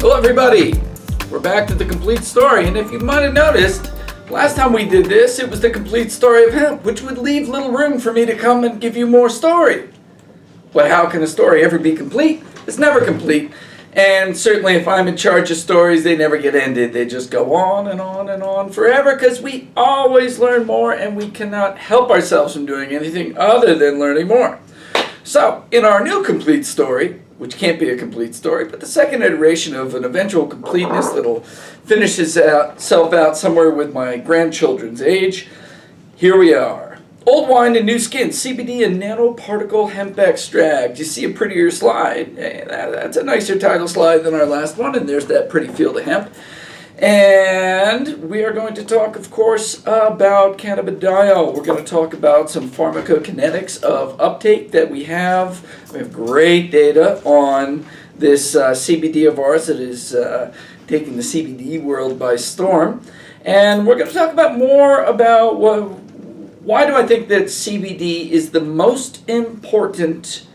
Hello everybody, we're back to the complete story, and if you might have noticed, last time we did this, it was the complete story of hemp, which would leave little room for me to come and give you more story. But how can a story ever be complete? It's never complete, and certainly if I'm in charge of stories, they never get ended. They just go on and on and on forever, because we always learn more, and we cannot help ourselves from doing anything other than learning more. So, in our new complete story, which can't be a complete story, but the second iteration of an eventual completeness that'll finish itself out somewhere with my grandchildren's age. Here we are. Old wine and new skin, CBD and nanoparticle hemp extract. You see a prettier slide. Hey, that's a nicer title slide than our last one, and there's that pretty field of hemp. And we are going to talk, of course, about cannabidiol. We're going to talk about some pharmacokinetics of uptake that we have. We have great data on this CBD of ours that is taking the CBD world by storm. And we're going to talk about more about why do I think that CBD is the most important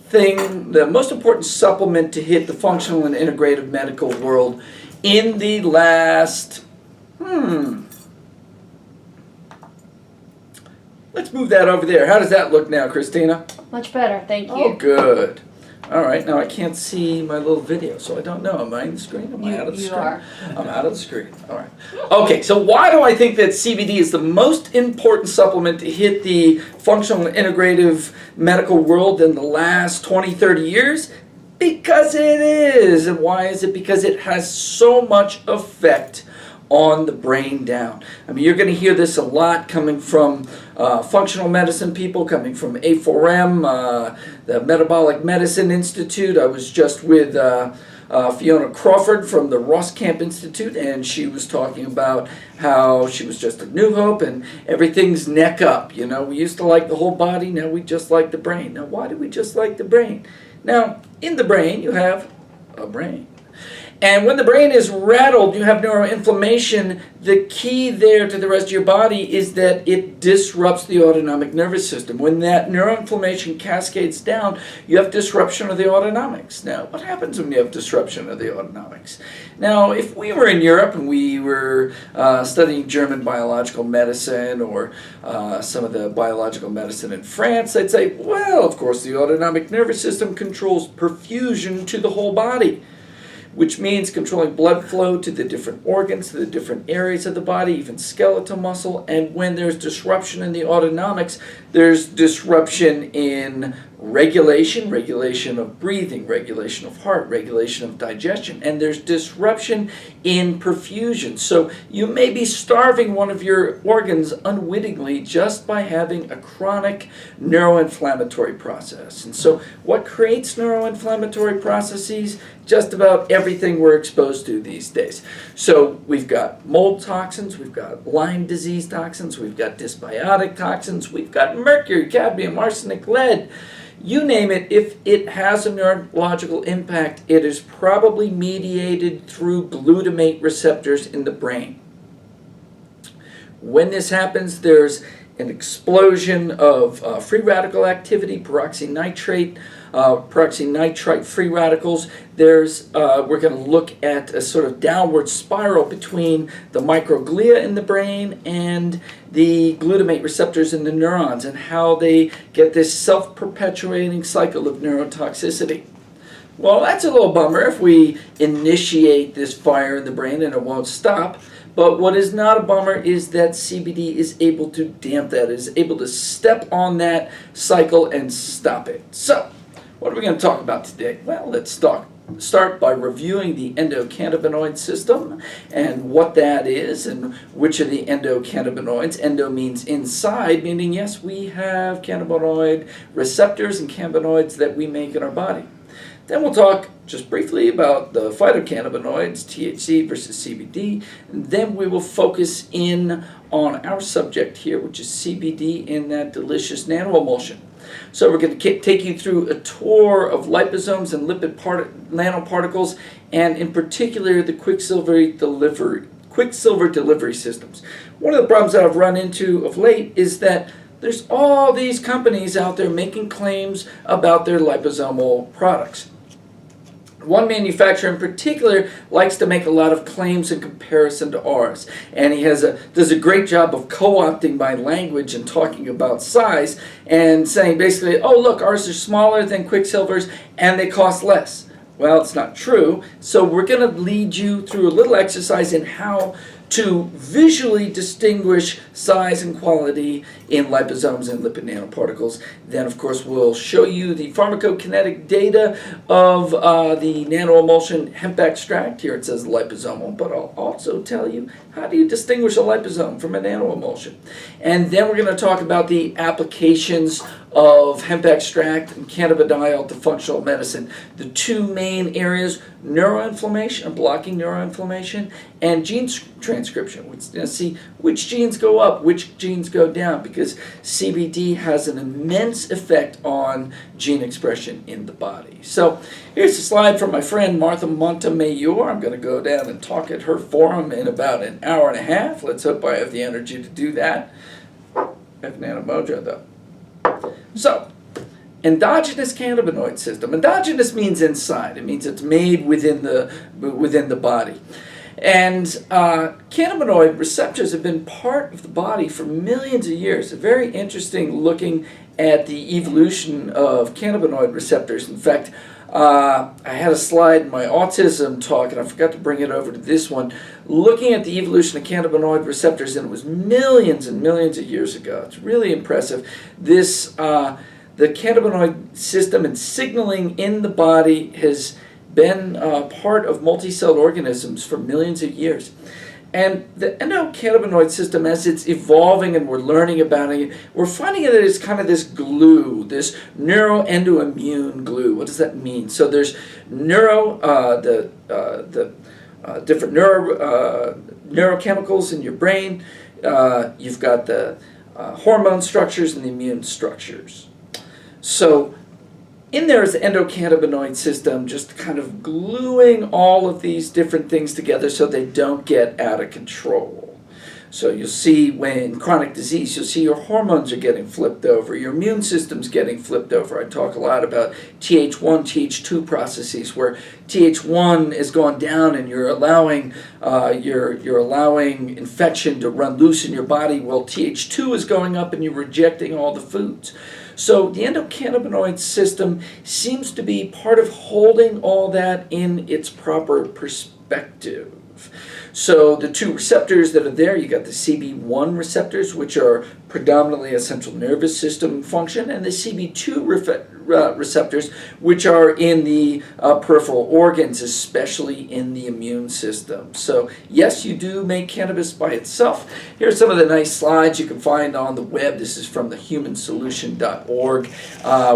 thing, the most important supplement to hit the functional and integrative medical world in the last, let's move that over there. How does that look now, Christina? Much better, thank you. Oh, good. All right, now I can't see my little video, so I don't know. Am I in the screen? Am I out of the screen? You are. I'm out of the screen. All right. Okay, so why do I think that CBD is the most important supplement to hit the functional and integrative medical world in the last 20, 30 years? Because it is. And why is it? Because it has so much effect on the brain down. I mean, you're going to hear this a lot coming from functional medicine people, coming from A4M, the Metabolic Medicine Institute. I was just with Fiona Crawford from the Ross Camp Institute, and she was talking about how she was just at New Hope and everything's neck up. You know, we used to like the whole body, now we just like the brain. Now, why do we just like the brain? Now, in the brain, you have a brain. And when the brain is rattled, you have neuroinflammation. The key there to the rest of your body is that it disrupts the autonomic nervous system. When that neuroinflammation cascades down, you have disruption of the autonomics. Now, what happens when you have disruption of the autonomics? Now, if we were in Europe and we were studying German biological medicine or some of the biological medicine in France, they'd say, well, of course, the autonomic nervous system controls perfusion to the whole body, which means controlling blood flow to the different organs, to the different areas of the body, even skeletal muscle. And when there's disruption in the autonomics, there's disruption in regulation of breathing, regulation of heart, regulation of digestion, and there's disruption in perfusion. So you may be starving one of your organs unwittingly just by having a chronic neuroinflammatory process. And so what creates neuroinflammatory processes? Just about everything we're exposed to these days. So we've got mold toxins, we've got Lyme disease toxins, we've got dysbiotic toxins, we've got mercury, cadmium, arsenic, lead. You name it, if it has a neurological impact, it is probably mediated through glutamate receptors in the brain. When this happens, there's an explosion of free radical activity, peroxynitrite free radicals. We're going to look at a sort of downward spiral between the microglia in the brain and the glutamate receptors in the neurons and how they get this self-perpetuating cycle of neurotoxicity. Well, that's a little bummer if we initiate this fire in the brain and it won't stop. But what is not a bummer is that CBD is able to damp that, is able to step on that cycle and stop it. So, what are we going to talk about today? Well, let's start by reviewing the endocannabinoid system and what that is and which are the endocannabinoids. Endo means inside, meaning yes, we have cannabinoid receptors and cannabinoids that we make in our body. Then we'll talk just briefly about the phytocannabinoids, THC versus CBD, and then we will focus in on our subject here, which is CBD in that delicious nanoemulsion. So we're going to take you through a tour of liposomes and lipid nanoparticles, and in particular the quicksilver delivery systems. One of the problems that I've run into of late is that there's all these companies out there making claims about their liposomal products. One manufacturer in particular likes to make a lot of claims in comparison to ours, and he does a great job of co-opting my language and talking about size and saying basically, oh look, ours are smaller than Quicksilver's and they cost less. Well, it's not true, so we're going to lead you through a little exercise in how to visually distinguish size and quality in liposomes and lipid nanoparticles. Then, of course, we'll show you the pharmacokinetic data of the nanoemulsion hemp extract. Here it says liposomal, but I'll also tell you how do you distinguish a liposome from a nanoemulsion. And then we're going to talk about the applications of hemp extract and cannabidiol to functional medicine. The two main areas, neuroinflammation, blocking neuroinflammation, and gene transcription. We're going to see which genes go up, which genes go down, because CBD has an immense effect on gene expression in the body. So here's a slide from my friend Martha Montemayor. I'm going to go down and talk at her forum in about an hour and a half. Let's hope I have the energy to do that. I have Nanomojo though. So, endogenous cannabinoid system. Endogenous means inside. It means it's made within the body. And cannabinoid receptors have been part of the body for millions of years. It's very interesting looking at the evolution of cannabinoid receptors. In fact, I had a slide in my autism talk, and I forgot to bring it over to this one, looking at the evolution of cannabinoid receptors, and it was millions and millions of years ago. It's really impressive. The cannabinoid system and signaling in the body has been part of multicelled organisms for millions of years. And the endocannabinoid system, as it's evolving and we're learning about it, we're finding that it's kind of this glue, this neuroendoimmune glue. What does that mean? So there's different neurochemicals in your brain. You've got the hormone structures and the immune structures. So in there is the endocannabinoid system, just kind of gluing all of these different things together so they don't get out of control. So you'll see when chronic disease, you'll see your hormones are getting flipped over, your immune system's getting flipped over. I talk a lot about TH1, TH2 processes where TH1 is going down and you're allowing infection to run loose in your body, while TH2 is going up and you're rejecting all the foods. So the endocannabinoid system seems to be part of holding all that in its proper perspective. So the two receptors that are there, you got the CB1 receptors, which are predominantly a central nervous system function, and the CB2 receptors, which are in the peripheral organs, especially in the immune system. So yes, you do make cannabis by itself. Here's some of the nice slides you can find on the web. This is from the humansolution.org,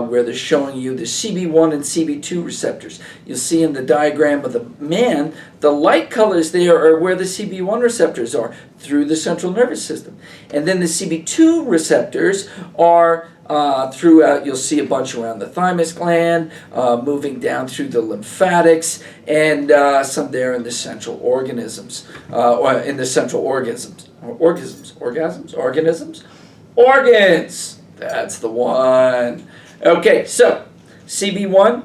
where they're showing you the CB1 and CB2 receptors. You'll see in the diagram of the man, the light colors there are where the CB1 receptors are through the central nervous system. And then the CB2 receptors are throughout, you'll see a bunch around the thymus gland, moving down through the lymphatics, and some there in the central organisms, or in the central organisms. Organs! That's the one. Okay, so CB1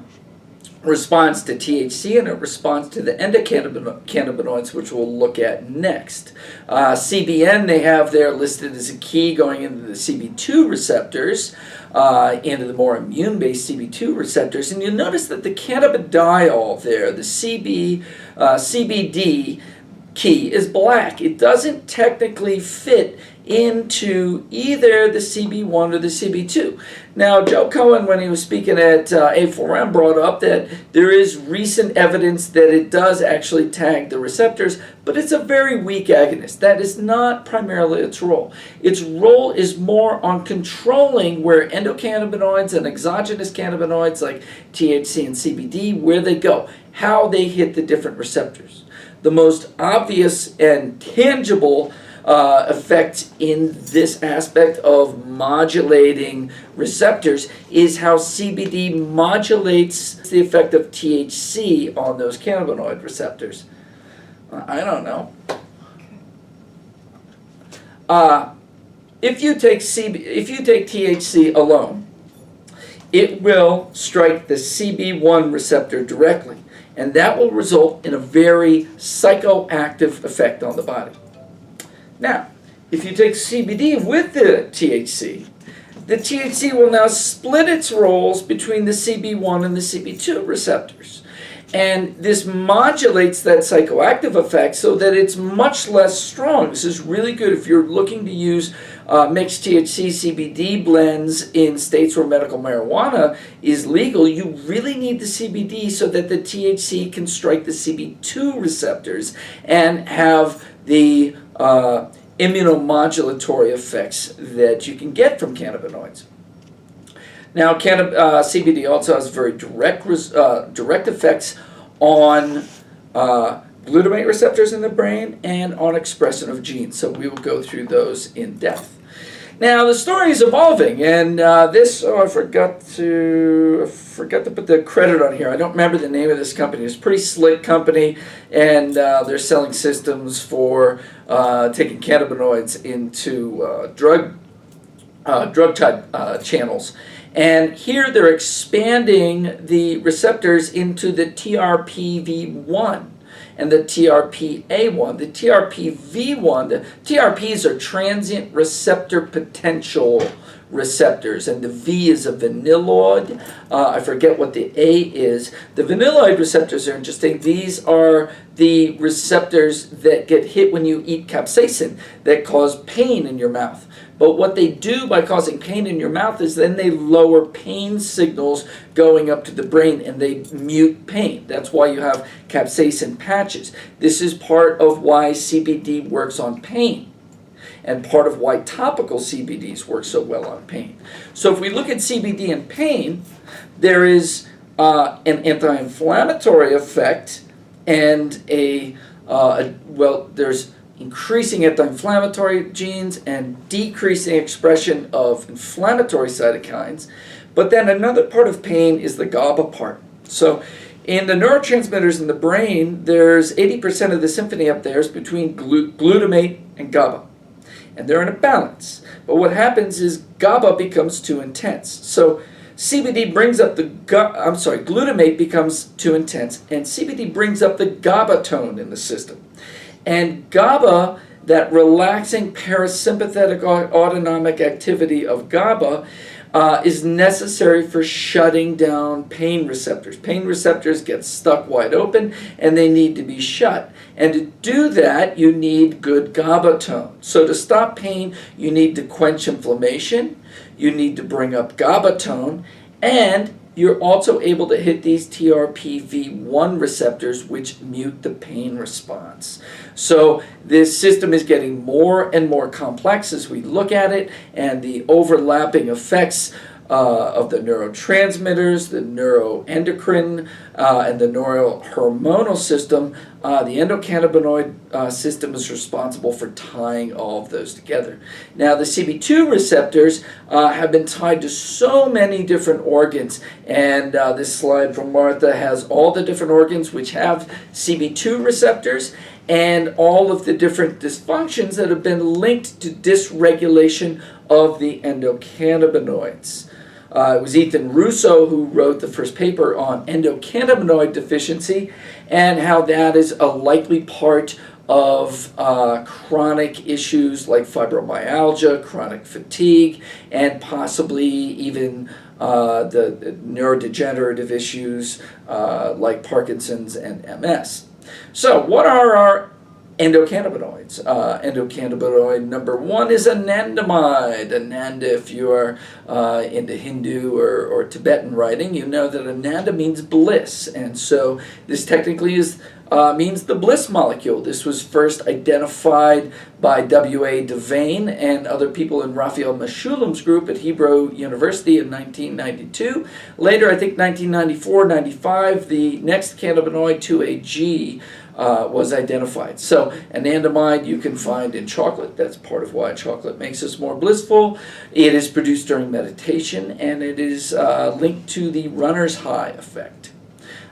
responds to THC, and it responds to the endocannabinoids, which we'll look at next. CBN they have there listed as a key going into the CB2 receptors, into the more immune-based CB2 receptors, and you'll notice that the cannabidiol there, the CBD key, is black. It doesn't technically fit into either the CB1 or the CB2. Now, Joe Cohen, when he was speaking at A4M, brought up that there is recent evidence that it does actually tag the receptors, but it's a very weak agonist. That is not primarily its role. Its role is more on controlling where endocannabinoids and exogenous cannabinoids like THC and CBD, where they go, how they hit the different receptors. The most obvious and tangible effect in this aspect of modulating receptors is how CBD modulates the effect of THC on those cannabinoid receptors. I don't know. If you take THC alone, it will strike the CB1 receptor directly. and that will result in a very psychoactive effect on the body. Now, if you take CBD with the THC will now split its roles between the CB1 and the CB2 receptors. And this modulates that psychoactive effect so that it's much less strong. This is really good if you're looking to use mixed THC CBD blends in states where medical marijuana is legal. You really need the CBD so that the THC can strike the CB2 receptors and have the immunomodulatory effects that you can get from cannabinoids. Now, CBD also has very direct effects on glutamate receptors in the brain and on expression of genes. So we will go through those in depth. Now, the story is evolving, and I forgot to put the credit on here. I don't remember the name of this company. It's a pretty slick company, and they're selling systems for taking cannabinoids into drug type channels. And here they're expanding the receptors into the TRPV1 and the TRPA1. The TRPV1, the TRPs are transient receptor potential receptors, and the V is a vanilloid. I forget what the A is. The vanilloid receptors are interesting. These are the receptors that get hit when you eat capsaicin that cause pain in your mouth. But what they do by causing pain in your mouth is then they lower pain signals going up to the brain and they mute pain. That's why you have capsaicin patches. This is part of why CBD works on pain and part of why topical CBDs work so well on pain. So if we look at CBD and pain, there is an anti-inflammatory effect and there's increasing anti-inflammatory genes and decreasing expression of inflammatory cytokines. But then another part of pain is the GABA part. So in the neurotransmitters in the brain, there's 80% of the symphony up there is between glutamate and GABA. And they're in a balance. But what happens is GABA becomes too intense. So CBD brings up glutamate becomes too intense, and CBD brings up the GABA tone in the system. And GABA, that relaxing parasympathetic autonomic activity of GABA, is necessary for shutting down pain receptors. Pain receptors get stuck wide open and they need to be shut. And to do that, you need good GABA tone. So to stop pain, you need to quench inflammation, you need to bring up GABA tone, and you're also able to hit these TRPV1 receptors, which mute the pain response. So this system is getting more and more complex as we look at it, and the overlapping effects of the neurotransmitters, the neuroendocrine, and the neurohormonal system. The endocannabinoid system is responsible for tying all of those together. Now, the CB2 receptors have been tied to so many different organs, and this slide from Martha has all the different organs which have CB2 receptors and all of the different dysfunctions that have been linked to dysregulation of the endocannabinoids. It was Ethan Russo who wrote the first paper on endocannabinoid deficiency and how that is a likely part of chronic issues like fibromyalgia, chronic fatigue, and possibly even the neurodegenerative issues like Parkinson's and MS. So what are our endocannabinoids? Endocannabinoid number one is anandamide. Ananda, if you are into Hindu or Tibetan writing, you know that ananda means bliss. And so this technically means the bliss molecule. This was first identified by W.A. Devane and other people in Raphael Mechoulam's group at Hebrew University in 1992. Later, I think 1994-95, the next cannabinoid, 2AG, was identified. So anandamide you can find in chocolate. That's part of why chocolate makes us more blissful. It is produced during meditation, and it is linked to the runner's high effect.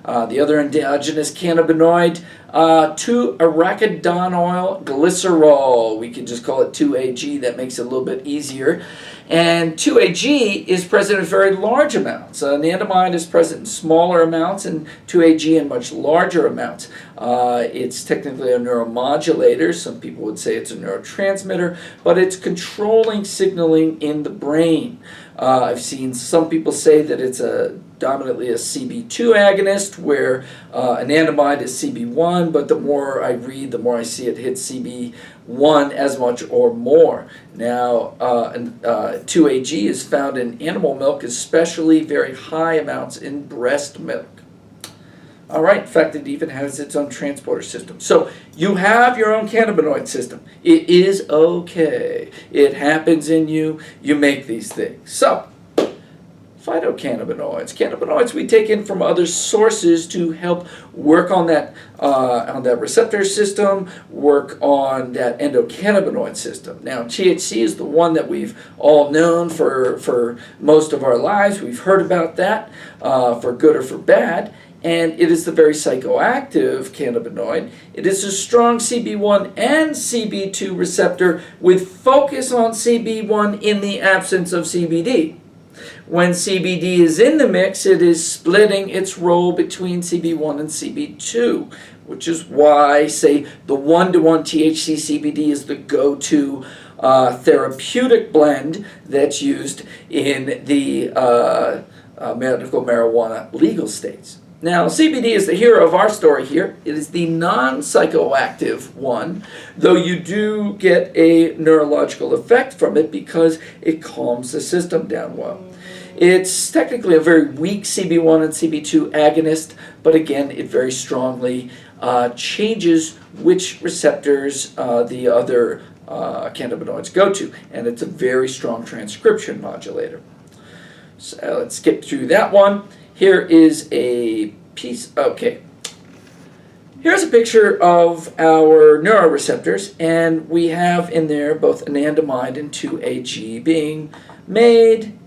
The other endogenous cannabinoid, 2-arachidonyl glycerol. We can just call it 2AG. That makes it a little bit easier. And 2-AG is present in very large amounts. Anandamide is present in smaller amounts and 2-AG in much larger amounts. It's technically a neuromodulator. Some people would say it's a neurotransmitter, but it's controlling signaling in the brain. I've seen some people say that it's dominantly a CB2 agonist, where anandamide is CB1, but the more I read, the more I see it hits CB1 as much or more. Now, 2-AG is found in animal milk, especially very high amounts in breast milk. All right, in fact, it even has its own transporter system. So you have your own cannabinoid system. It is okay. It happens in you. You make these things. So, phytocannabinoids. Cannabinoids we take in from other sources to help work on that receptor system, work on that endocannabinoid system. Now, THC is the one that we've all known for most of our lives. We've heard about that, for good or for bad. And it is the very psychoactive cannabinoid. It is a strong CB1 and CB2 receptor with focus on CB1 in the absence of CBD. When CBD is in the mix, it is splitting its role between CB1 and CB2, which is why, say, the 1-to-1 THC CBD is the go-to therapeutic blend that's used in the medical marijuana legal states. Now, CBD is the hero of our story here. It is the non-psychoactive one, though you do get a neurological effect from it because it calms the system down well. It's technically a very weak CB1 and CB2 agonist, but again, it very strongly changes which receptors the other cannabinoids go to, and it's a very strong transcription modulator. So let's skip through that one. Here is a piece, okay. Here's a picture of our neuroreceptors, and we have in there both anandamide and 2-AG being made.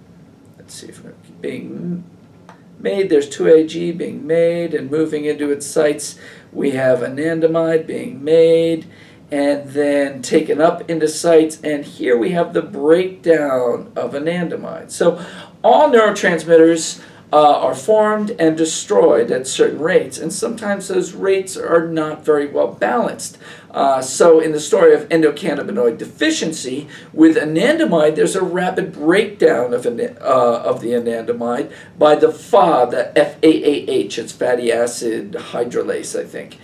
Let's see if we're being made. There's 2-AG being made and moving into its sites. We have anandamide being made and then taken up into sites, and here we have the breakdown of anandamide. So all neurotransmitters are formed and destroyed at certain rates, and sometimes those rates are not very well balanced. So in the story of endocannabinoid deficiency, with anandamide, there's a rapid breakdown of the anandamide by the FAH, the FAAH, it's fatty acid hydrolase, I think.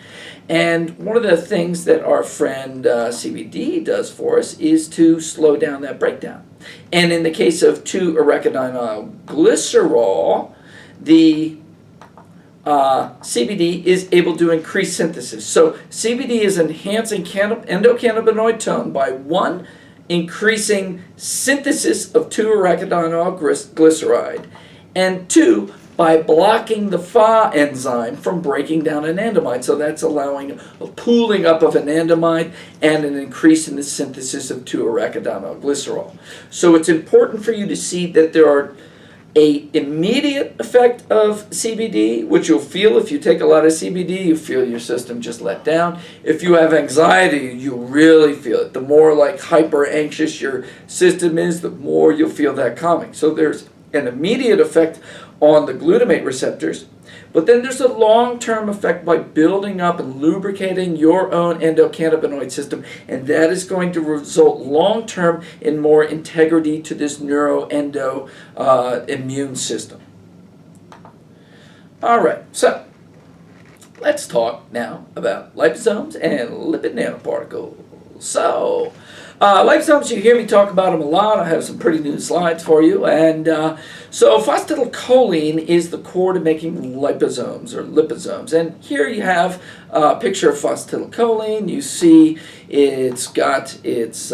And one of the things that our friend CBD does for us is to slow down that breakdown. And in the case of 2-arachidinyl glycerol, the CBD is able to increase synthesis. So CBD is enhancing endocannabinoid tone by 1, increasing synthesis of 2-arachidinyl glyceride, and 2, by blocking the FAH enzyme from breaking down anandamide. So that's allowing a pooling up of anandamide and an increase in the synthesis of 2-arachidinyl glycerol. So it's important for you to see that there are an immediate effect of CBD, which you'll feel if you take a lot of CBD, you feel your system just let down. If you have anxiety, you really feel it. The more like hyper anxious your system is, the more you'll feel that calming. So there's an immediate effect on the glutamate receptors, but then there's a long-term effect by building up and lubricating your own endocannabinoid system, and that is going to result long-term in more integrity to this neuroendo immune system. All right, so let's talk now about liposomes and lipid nanoparticles. So, liposomes, you hear me talk about them a lot. I have some pretty new slides for you. And so phosphatidylcholine is the core to making liposomes or liposomes. And here you have a picture of phosphatidylcholine. You see it's got its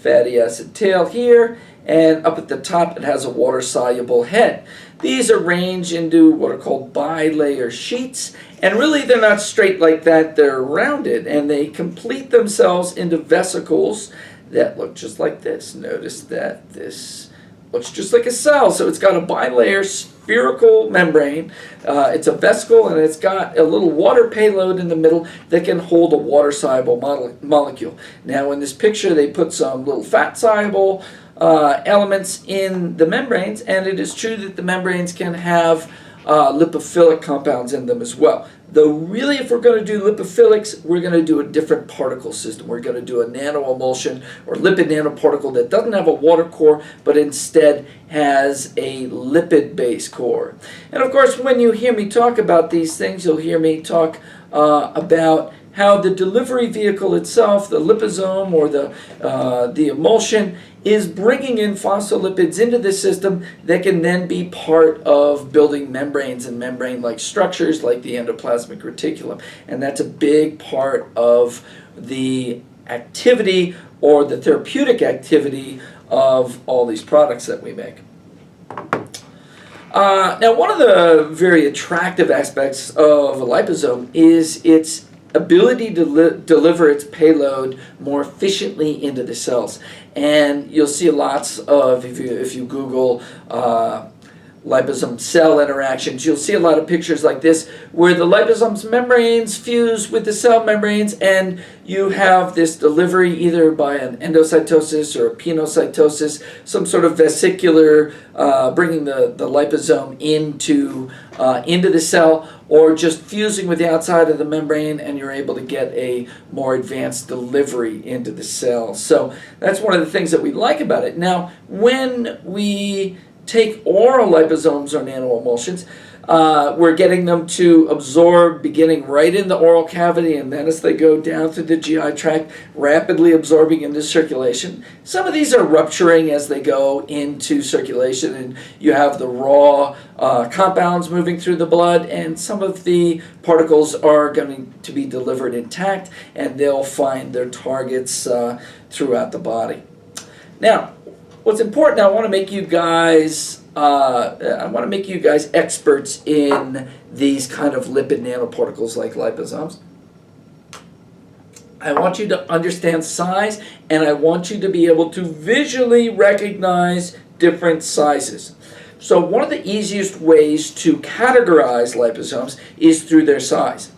fatty acid tail here, and up at the top it has a water-soluble head. These arrange into what are called bilayer sheets, and really they're not straight like that, they're rounded, and they complete themselves into vesicles that look just like this. Notice that this looks just like a cell. So it's got a bilayer spherical membrane. It's a vesicle, and it's got a little water payload in the middle that can hold a water-soluble molecule. Now in this picture they put some little fat-soluble elements in the membranes, and it is true that the membranes can have lipophilic compounds in them as well. Though really, if we're going to do lipophilics, we're going to do a different particle system. We're going to do a nanoemulsion or lipid nanoparticle that doesn't have a water core, but instead has a lipid-based core. And of course, when you hear me talk about these things, you'll hear me talk about how the delivery vehicle itself, the liposome or the emulsion, is bringing in phospholipids into the system that can then be part of building membranes and membrane-like structures like the endoplasmic reticulum. And that's a big part of the activity or the therapeutic activity of all these products that we make. Now, one of the very attractive aspects of a liposome is its ability to deliver its payload more efficiently into the cells. And you'll see lots of, if you Google liposome cell interactions, you'll see a lot of pictures like this where the liposome's membranes fuse with the cell membranes, and you have this delivery either by an endocytosis or a pinocytosis, some sort of vesicular bringing the liposome into the cell, or just fusing with the outside of the membrane, and you're able to get a more advanced delivery into the cell. So that's one of the things that we like about it. Now, when we take oral liposomes or nanoemulsions, we're getting them to absorb beginning right in the oral cavity, and then as they go down through the GI tract, rapidly absorbing into circulation. Some of these are rupturing as they go into circulation, and you have the raw compounds moving through the blood, and some of the particles are going to be delivered intact, and they'll find their targets throughout the body. Now, what's important, I want to make you guys experts in these kind of lipid nanoparticles like liposomes. I want you to understand size, and I want you to be able to visually recognize different sizes. So one of the easiest ways to categorize liposomes is through their size.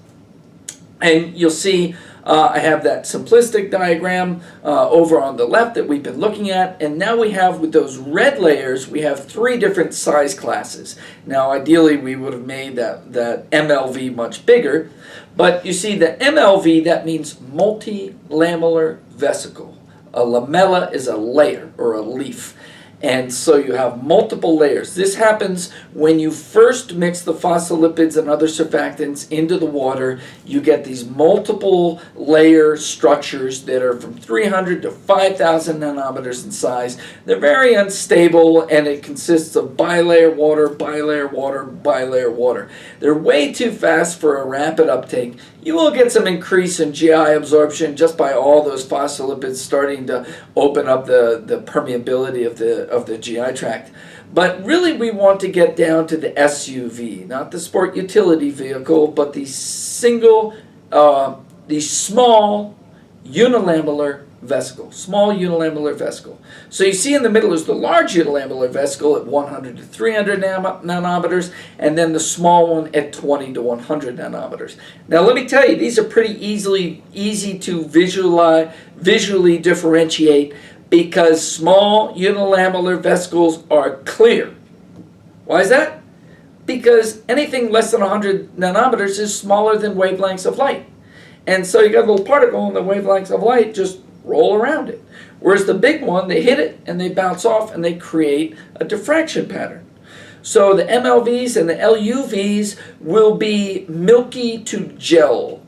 And you'll see I have that simplistic diagram over on the left that we've been looking at, and now we have, with those red layers, we have 3 different size classes. Now ideally we would have made that MLV much bigger, but you see the MLV, that means multilamellar vesicle. A lamella is a layer or a leaf. And so you have multiple layers. This happens when you first mix the phospholipids and other surfactants into the water. You get these multiple layer structures that are from 300 to 5,000 nanometers in size. They're very unstable, and it consists of bilayer water, bilayer water, bilayer water. They're way too fast for a rapid uptake. You will get some increase in GI absorption just by all those phospholipids starting to open up the permeability of the GI tract. But really we want to get down to the SUV, not the sport utility vehicle, but the small unilamellar vesicle. Small unilamellar vesicle. So you see in the middle is the large unilamellar vesicle at 100 to 300 nanometers, and then the small one at 20 to 100 nanometers. Now let me tell you, these are pretty easy to visually differentiate, because small unilamellar vesicles are clear. Why is that? Because anything less than 100 nanometers is smaller than wavelengths of light. And so you got a little particle, and the wavelengths of light just roll around it. Whereas the big one, they hit it and they bounce off and they create a diffraction pattern. So the MLVs and the LUVs will be milky to gel.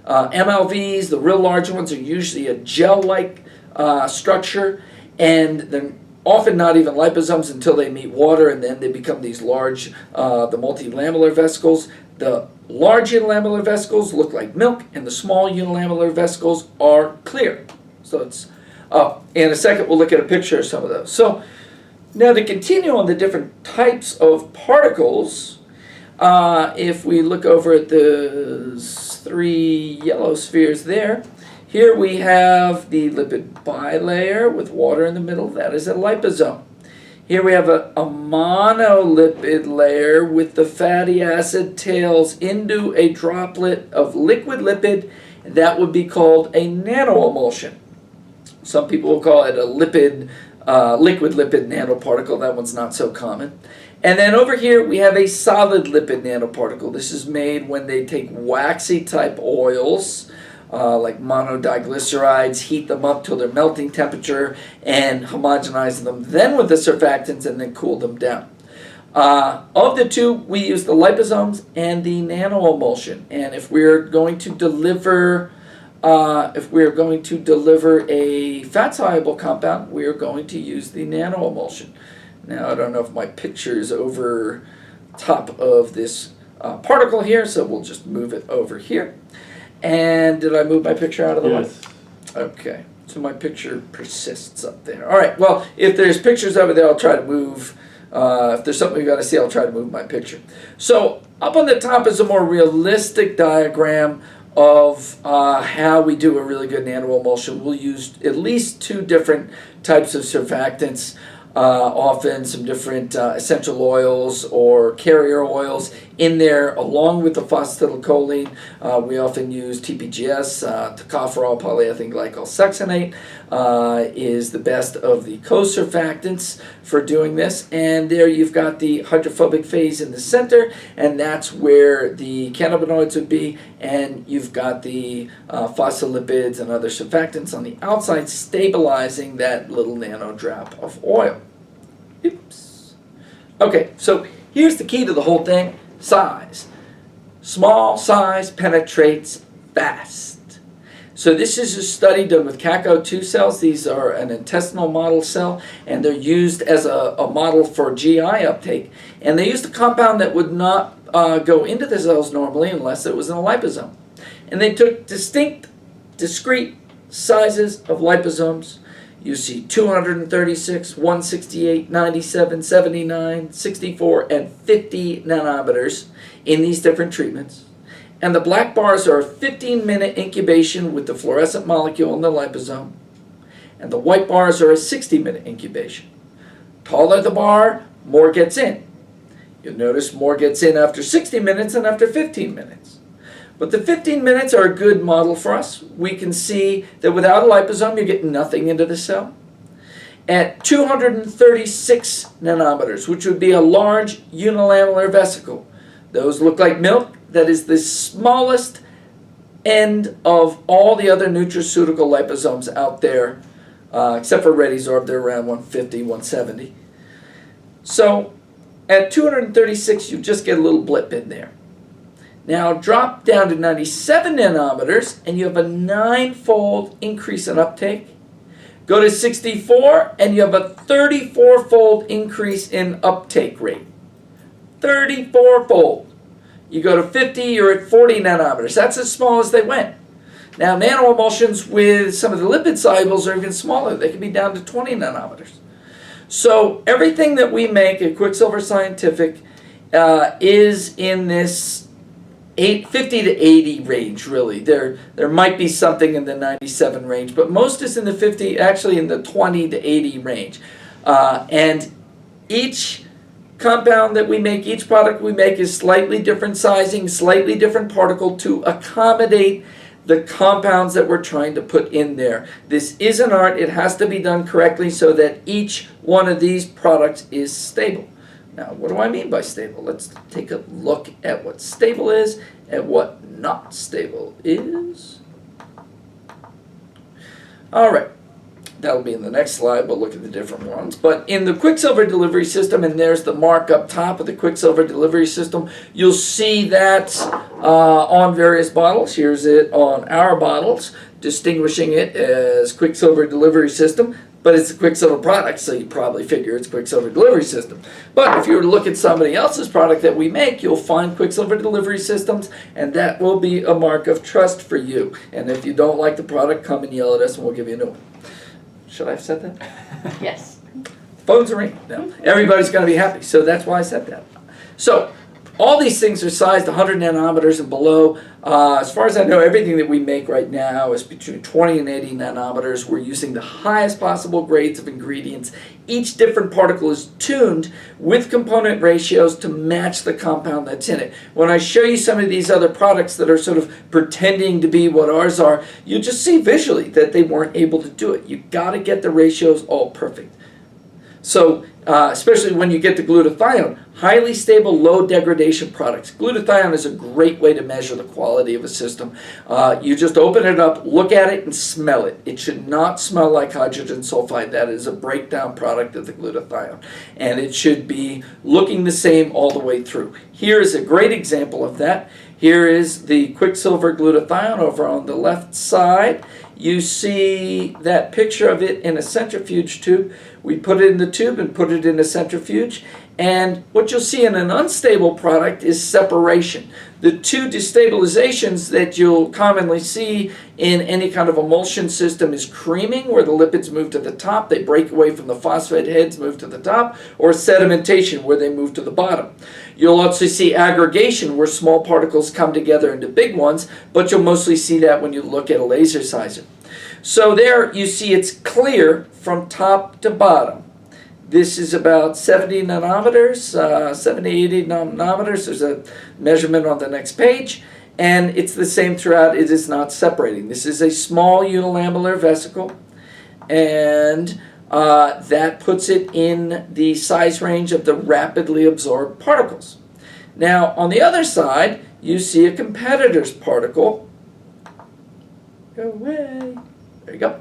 MLVs, the real large ones, are usually a gel-like structure, and they're often not even liposomes until they meet water, and then they become these large, the multilamellar vesicles. The large unilamellar vesicles look like milk, and the small unilamellar vesicles are clear. So it's, in a second we'll look at a picture of some of those. So now to continue on the different types of particles, if we look over at the 3 yellow spheres there, here we have the lipid bilayer with water in the middle. That is a liposome. Here we have a monolipid layer with the fatty acid tails into a droplet of liquid lipid. That would be called a nanoemulsion. Some people will call it a liquid lipid nanoparticle. That one's not so common. And then over here we have a solid lipid nanoparticle. This is made when they take waxy type oils, like monodiglycerides, heat them up till their melting temperature and homogenize them then with the surfactants and then cool them down. Of the two, we use the liposomes and the nanoemulsion. And if we're going to deliver a fat soluble compound, we are going to use the nanoemulsion. Now I don't know if my picture is over top of this particle here, so we'll just move it over here. And did I move my picture out of the way? Okay, so my picture persists up there. All right, well, if there's pictures over there, I'll try to move. If there's something you got to see, I'll try to move my picture. So up on the top is a more realistic diagram of how we do a really good nanoemulsion. We'll use at least 2 different types of surfactants, often some different essential oils or carrier oils in there along with the phosphatidylcholine. We often use TPGS, tocopherol polyethylene glycol succinate is the best of the co-surfactants for doing this. And there you've got the hydrophobic phase in the center, and that's where the cannabinoids would be. And you've got the phospholipids and other surfactants on the outside stabilizing that little nano drop of oil. Oops. Okay, so here's the key to the whole thing. Size. Small size penetrates fast. So this is a study done with CACO2 cells. These are an intestinal model cell, and they're used as a model for GI uptake. And they used a compound that would not go into the cells normally unless it was in a liposome. And they took discrete sizes of liposomes. You see 236, 168, 97, 79, 64, and 50 nanometers in these different treatments. And the black bars are a 15-minute incubation with the fluorescent molecule in the liposome. And the white bars are a 60-minute incubation. Taller the bar, more gets in. You'll notice more gets in after 60 minutes than after 15 minutes. But the 15 minutes are a good model for us. We can see that without a liposome, you get nothing into the cell. At 236 nanometers, which would be a large unilamellar vesicle, those look like milk. That is the smallest end of all the other nutraceutical liposomes out there, except for Redisorb, they're around 150, 170. So at 236, you just get a little blip in there. Now drop down to 97 nanometers and you have a 9-fold increase in uptake. Go to 64 and you have a 34-fold increase in uptake rate. 34-fold. You go to 50, you're at 40 nanometers. That's as small as they went. Now nanoemulsions with some of the lipid solubles are even smaller. They can be down to 20 nanometers. So everything that we make at Quicksilver Scientific is in this 50 to 80 range, really. There might be something in the 97 range, but most is in the 50, actually in the 20 to 80 range. And each compound that we make, each product we make is slightly different sizing, slightly different particle to accommodate the compounds that we're trying to put in there. This is an art. It has to be done correctly so that each one of these products is stable. Now, what do I mean by stable? Let's take a look at what stable is and what not stable is. All right, that'll be in the next slide. We'll look at the different ones. But in the Quicksilver delivery system, and there's the mark up top of the Quicksilver delivery system, you'll see that on various bottles. Here's it on our bottles, distinguishing it as Quicksilver delivery system. But it's a Quicksilver product, so you probably figure it's Quicksilver delivery system. But if you were to look at somebody else's product that we make, you'll find Quicksilver delivery systems, and that will be a mark of trust for you. And if you don't like the product, come and yell at us, and we'll give you a new one. Should I have said that? Yes. Phones are ringing. No. Everybody's going to be happy, so that's why I said that. So All these things are sized 100 nanometers and below. As far as I know, everything that we make right now is between 20 and 80 nanometers. We're using the highest possible grades of ingredients. Each different particle is tuned with component ratios to match the compound that's in it. When I show you some of these other products that are sort of pretending to be what ours are, you just see visually that they weren't able to do it. You got to get the ratios all perfect. So, especially when you get to glutathione, highly stable, low degradation products. Glutathione is a great way to measure the quality of a system. You just open it up, look at it, and smell it. It should not smell like hydrogen sulfide. That is a breakdown product of the glutathione. And it should be looking the same all the way through. Here is a great example of that. Here is the quicksilver glutathione over on the left side. You see that picture of it in a centrifuge tube. We put it in the tube and put it in a centrifuge. And what you'll see in an unstable product is separation. The two destabilizations that you'll commonly see in any kind of emulsion system is creaming, where the lipids move to the top, they break away from the phosphate heads, move to the top, or sedimentation, where they move to the bottom. You'll also see aggregation, where small particles come together into big ones, but you'll mostly see that when you look at a laser sizer. So there you see it's clear from top to bottom. This is about 70 nanometers, 70, 80 nanometers. There's a measurement on the next page. And it's the same throughout. It is not separating. This is a small unilamellar vesicle. And that puts it in the size range of the rapidly absorbed particles. Now, on the other side, you see a competitor's particle. Go away. There you go.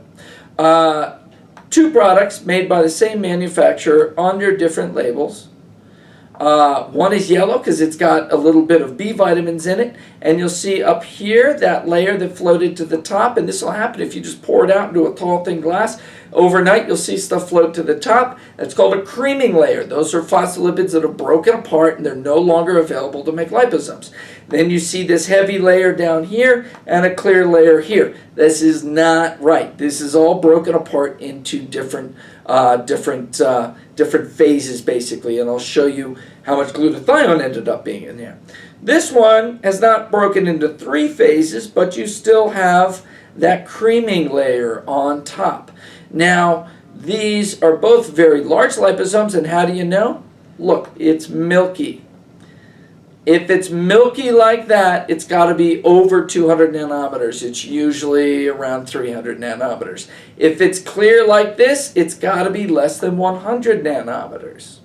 Two products made by the same manufacturer under different labels. One is yellow because it's got a little bit of B vitamins in it, and you'll see up here that layer that floated to the top, and this will happen if you just pour it out into a tall thin glass. Overnight you'll see stuff float to the top. That's called a creaming layer. Those are phospholipids that are broken apart and they're no longer available to make liposomes. Then you see this heavy layer down here and a clear layer here. This is not right. This is all broken apart into different phases basically, and I'll show you how much glutathione ended up being in there. This one has not broken into 3 phases, but you still have that creaming layer on top. Now, these are both very large liposomes, and how do you know? Look, it's milky. If it's milky like that, it's got to be over 200 nanometers. It's usually around 300 nanometers. If it's clear like this, it's got to be less than 100 nanometers.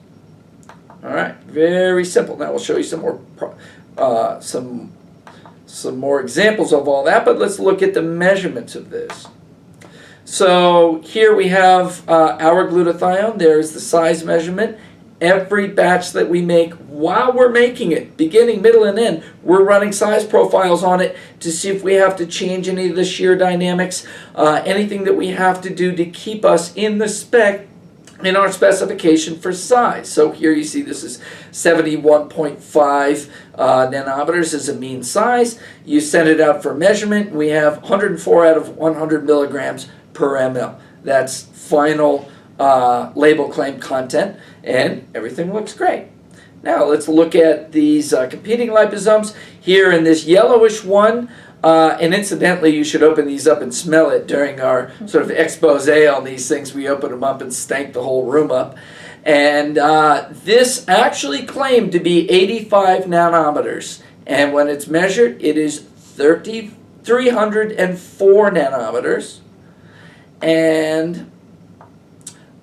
All right, very simple. Now we'll show you some more examples of all that, but let's look at the measurements of this. So here we have our glutathione. There's the size measurement. Every batch that we make, while we're making it, beginning, middle, and end, we're running size profiles on it to see if we have to change any of the shear dynamics, anything that we have to do to keep us in the spec, in our specification for size. So here you see this is 71.5 nanometers as a mean size. You send it out for measurement. We have 104 out of 100 milligrams per ml. That's final label claim content, and everything looks great. Now let's look at these competing liposomes. Here in this yellowish one, and incidentally you should open these up and smell it during our sort of expose on these things. We opened them up and stank the whole room up. And this actually claimed to be 85 nanometers, and when it's measured it is 304 nanometers. And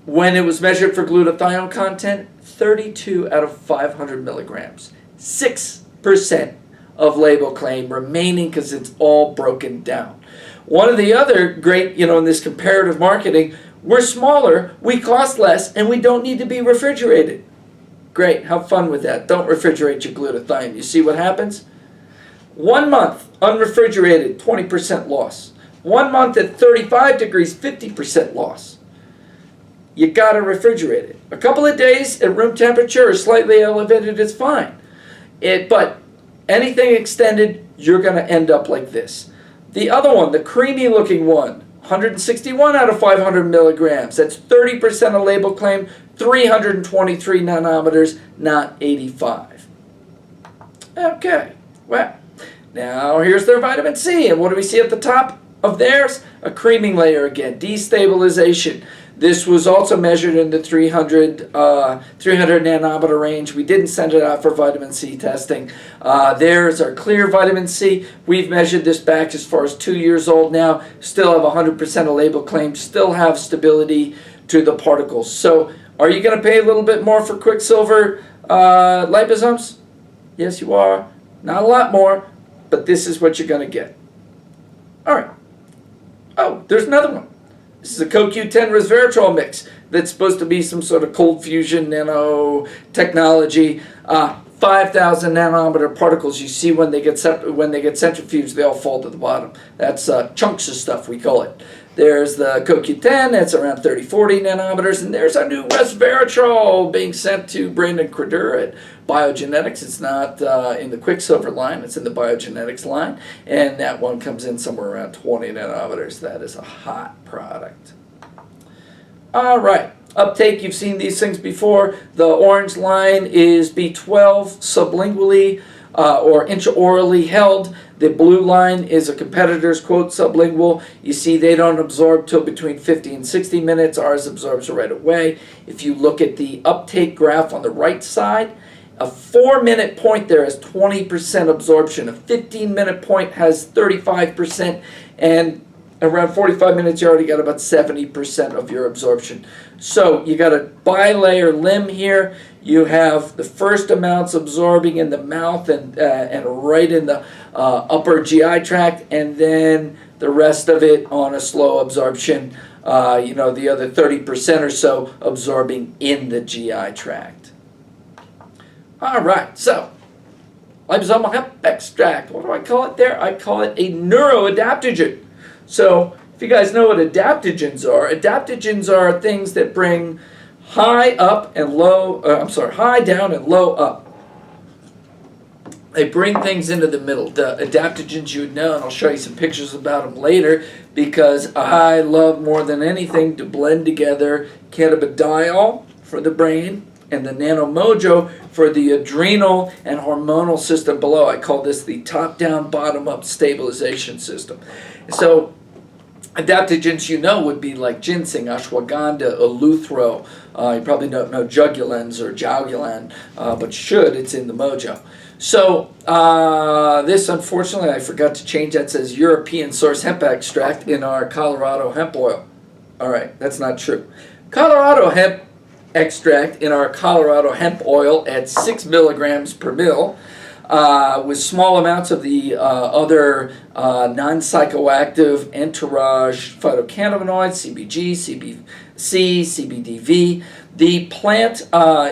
when it was measured for glutathione content, 32 out of 500 milligrams. 6% of label claim remaining because it's all broken down. One of the other great, in this comparative marketing, we're smaller, we cost less, and we don't need to be refrigerated. Great, have fun with that. Don't refrigerate your glutathione. You see what happens? 1 month, unrefrigerated, 20% loss. 1 month at 35 degrees, 50% loss. You gotta refrigerate it. A couple of days at room temperature or slightly elevated is fine. But anything extended, you're gonna end up like this. The other one, the creamy looking one, 161 out of 500 milligrams. That's 30% of label claim, 323 nanometers, not 85. Okay, well, now here's their vitamin C, and what do we see at the top of theirs? A creaming layer again, destabilization. This was also measured in the 300 nanometer range. We didn't send it out for vitamin C testing. There's our clear vitamin C. We've measured this back as far as 2 years old now. Still have 100% of label claims. Still have stability to the particles. So are you going to pay a little bit more for Quicksilver liposomes? Yes, you are. Not a lot more, but this is what you're going to get. All right. Oh, there's another one. This is a CoQ10 resveratrol mix that's supposed to be some sort of cold fusion nano technology. 5,000 nanometer particles. You see when they get centrifuged, they all fall to the bottom. That's chunks of stuff, we call it. There's the CoQ10, that's around 30-40 nanometers, and there's our new resveratrol being sent to Brandon Credur at Biogenetics. It's not in the Quicksilver line, it's in the Biogenetics line, and that one comes in somewhere around 20 nanometers. That is a hot product. All right. Uptake, you've seen these things before. The orange line is B12 sublingually or intraorally held. The blue line is a competitor's, quote, sublingual. You see they don't absorb till between 50 and 60 minutes. Ours absorbs right away. If you look at the uptake graph on the right side, a 4-minute point there has 20% absorption. A 15-minute point has 35%, and around 45 minutes, you already got about 70% of your absorption. So you got a bilayer limb here. You have the first amounts absorbing in the mouth and right in the upper GI tract, and then the rest of it on a slow absorption. The other 30% or so absorbing in the GI tract. All right, so liposomal hemp extract. What do I call it there? I call it a neuroadaptogen. So, if you guys know what adaptogens are things that bring high down and low up. They bring things into the middle. The adaptogens you would know, and I'll show you some pictures about them later, because I love more than anything to blend together cannabidiol for the brain and the nanomojo for the adrenal and hormonal system below. I call this the top-down, bottom-up stabilization system. So adaptogens would be like ginseng, ashwagandha, eleuthero. You probably don't know jugulans or jaugulan, but should. It's in the mojo. So this, unfortunately, I forgot to change. That says European source hemp extract in our Colorado hemp oil. All right, that's not true. Colorado hemp extract in our Colorado hemp oil at 6 milligrams per mil. With small amounts of the other non-psychoactive entourage phytocannabinoids, CBG, CBC, CBDV. The plant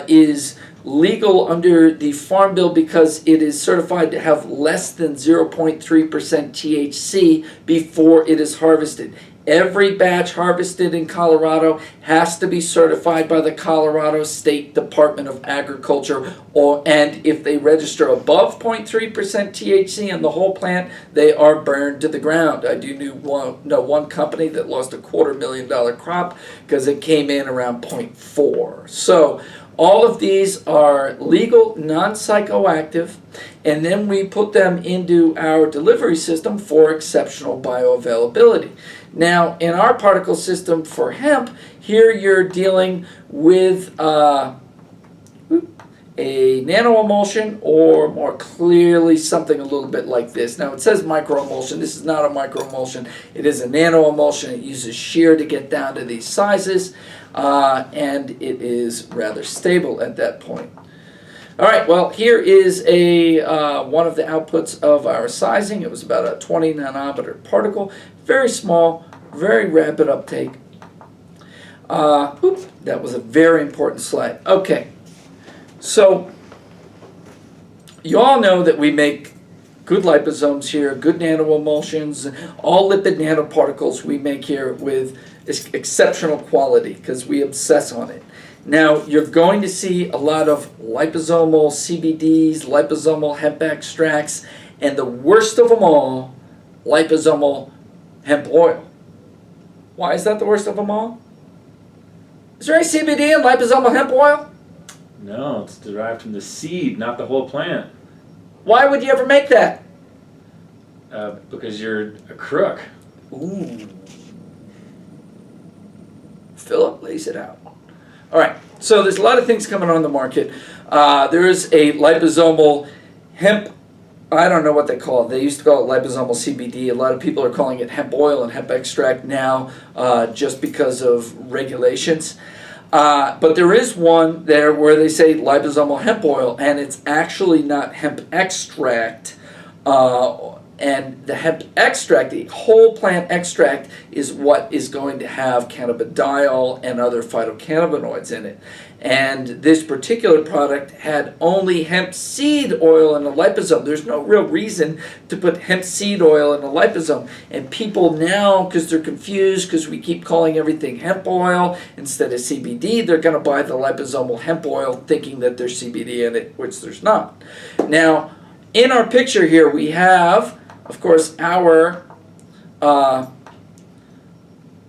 is legal under the Farm Bill because it is certified to have less than 0.3% THC before it is harvested. Every batch harvested in Colorado has to be certified by the Colorado State Department of Agriculture, and if they register above 0.3% THC in the whole plant, they are burned to the ground. I do know one company that lost a $250,000 crop because it came in around 0.4. So all of these are legal, non-psychoactive, and then we put them into our delivery system for exceptional bioavailability. Now, in our particle system for hemp, here you're dealing with a nanoemulsion, or more clearly something a little bit like this. Now, it says microemulsion. This is not a microemulsion. It is a nanoemulsion. It uses shear to get down to these sizes, and it is rather stable at that point. All right, well, here is one of the outputs of our sizing. It was about a 20 nanometer particle. Very small, very rapid uptake. That was a very important slide. Okay, so you all know that we make good liposomes here, good nanoemulsions, all lipid nanoparticles we make here with exceptional quality because we obsess on it. Now, you're going to see a lot of liposomal CBDs, liposomal hemp extracts, and the worst of them all, liposomal hemp oil. Why is that the worst of them all? Is there any CBD in liposomal hemp oil? No, it's derived from the seed, not the whole plant. Why would you ever make that? Because you're a crook. Ooh. Philip lays it out. All right, so there's a lot of things coming on the market. There is a liposomal hemp, I don't know what they call it. They used to call it liposomal CBD. A lot of people are calling it hemp oil and hemp extract now just because of regulations. But there is one there where they say liposomal hemp oil, and it's actually not hemp extract. And the hemp extract, the whole plant extract, is what is going to have cannabidiol and other phytocannabinoids in it. And this particular product had only hemp seed oil in a liposome. There's no real reason to put hemp seed oil in a liposome. And people now, because they're confused, because we keep calling everything hemp oil instead of CBD, they're going to buy the liposomal hemp oil thinking that there's CBD in it, which there's not. Now, in our picture here, we have, of course, our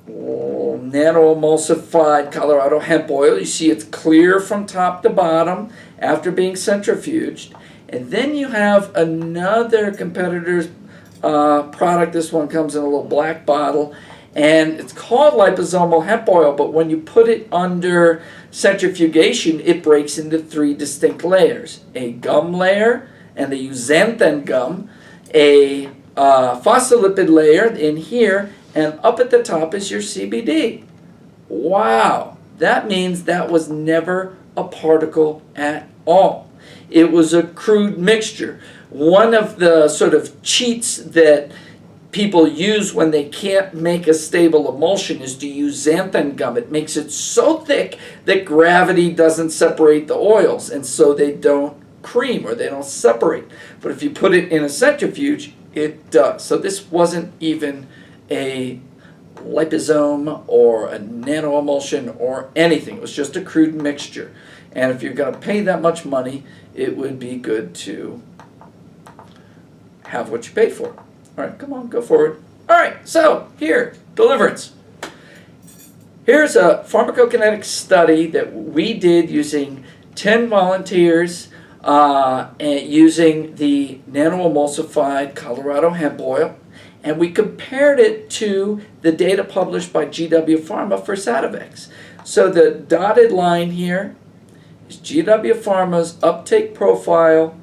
Nanoemulsified Colorado Hemp Oil. You see it's clear from top to bottom after being centrifuged. And then you have another competitor's product. This one comes in a little black bottle. And it's called liposomal hemp oil, but when you put it under centrifugation, it breaks into 3 distinct layers. A gum layer, and they use xanthan gum, a phospholipid layer in here, and up at the top is your CBD. Wow, that means that was never a particle at all. It was a crude mixture. One of the sort of cheats that people use when they can't make a stable emulsion is to use xanthan gum. It makes it so thick that gravity doesn't separate the oils, and so they don't cream or they don't separate. But if you put it in a centrifuge, it does. So this wasn't even a liposome or a nanoemulsion or anything. It was just a crude mixture. And if you're going to pay that much money, it would be good to have what you paid for. All right, come on, go forward. All right, so here, deliverance. Here's a pharmacokinetic study that we did using 10 volunteers and using the Nanoemulsified Colorado Hemp Oil, and we compared it to the data published by GW Pharma for Sativex. So the dotted line here is GW Pharma's uptake profile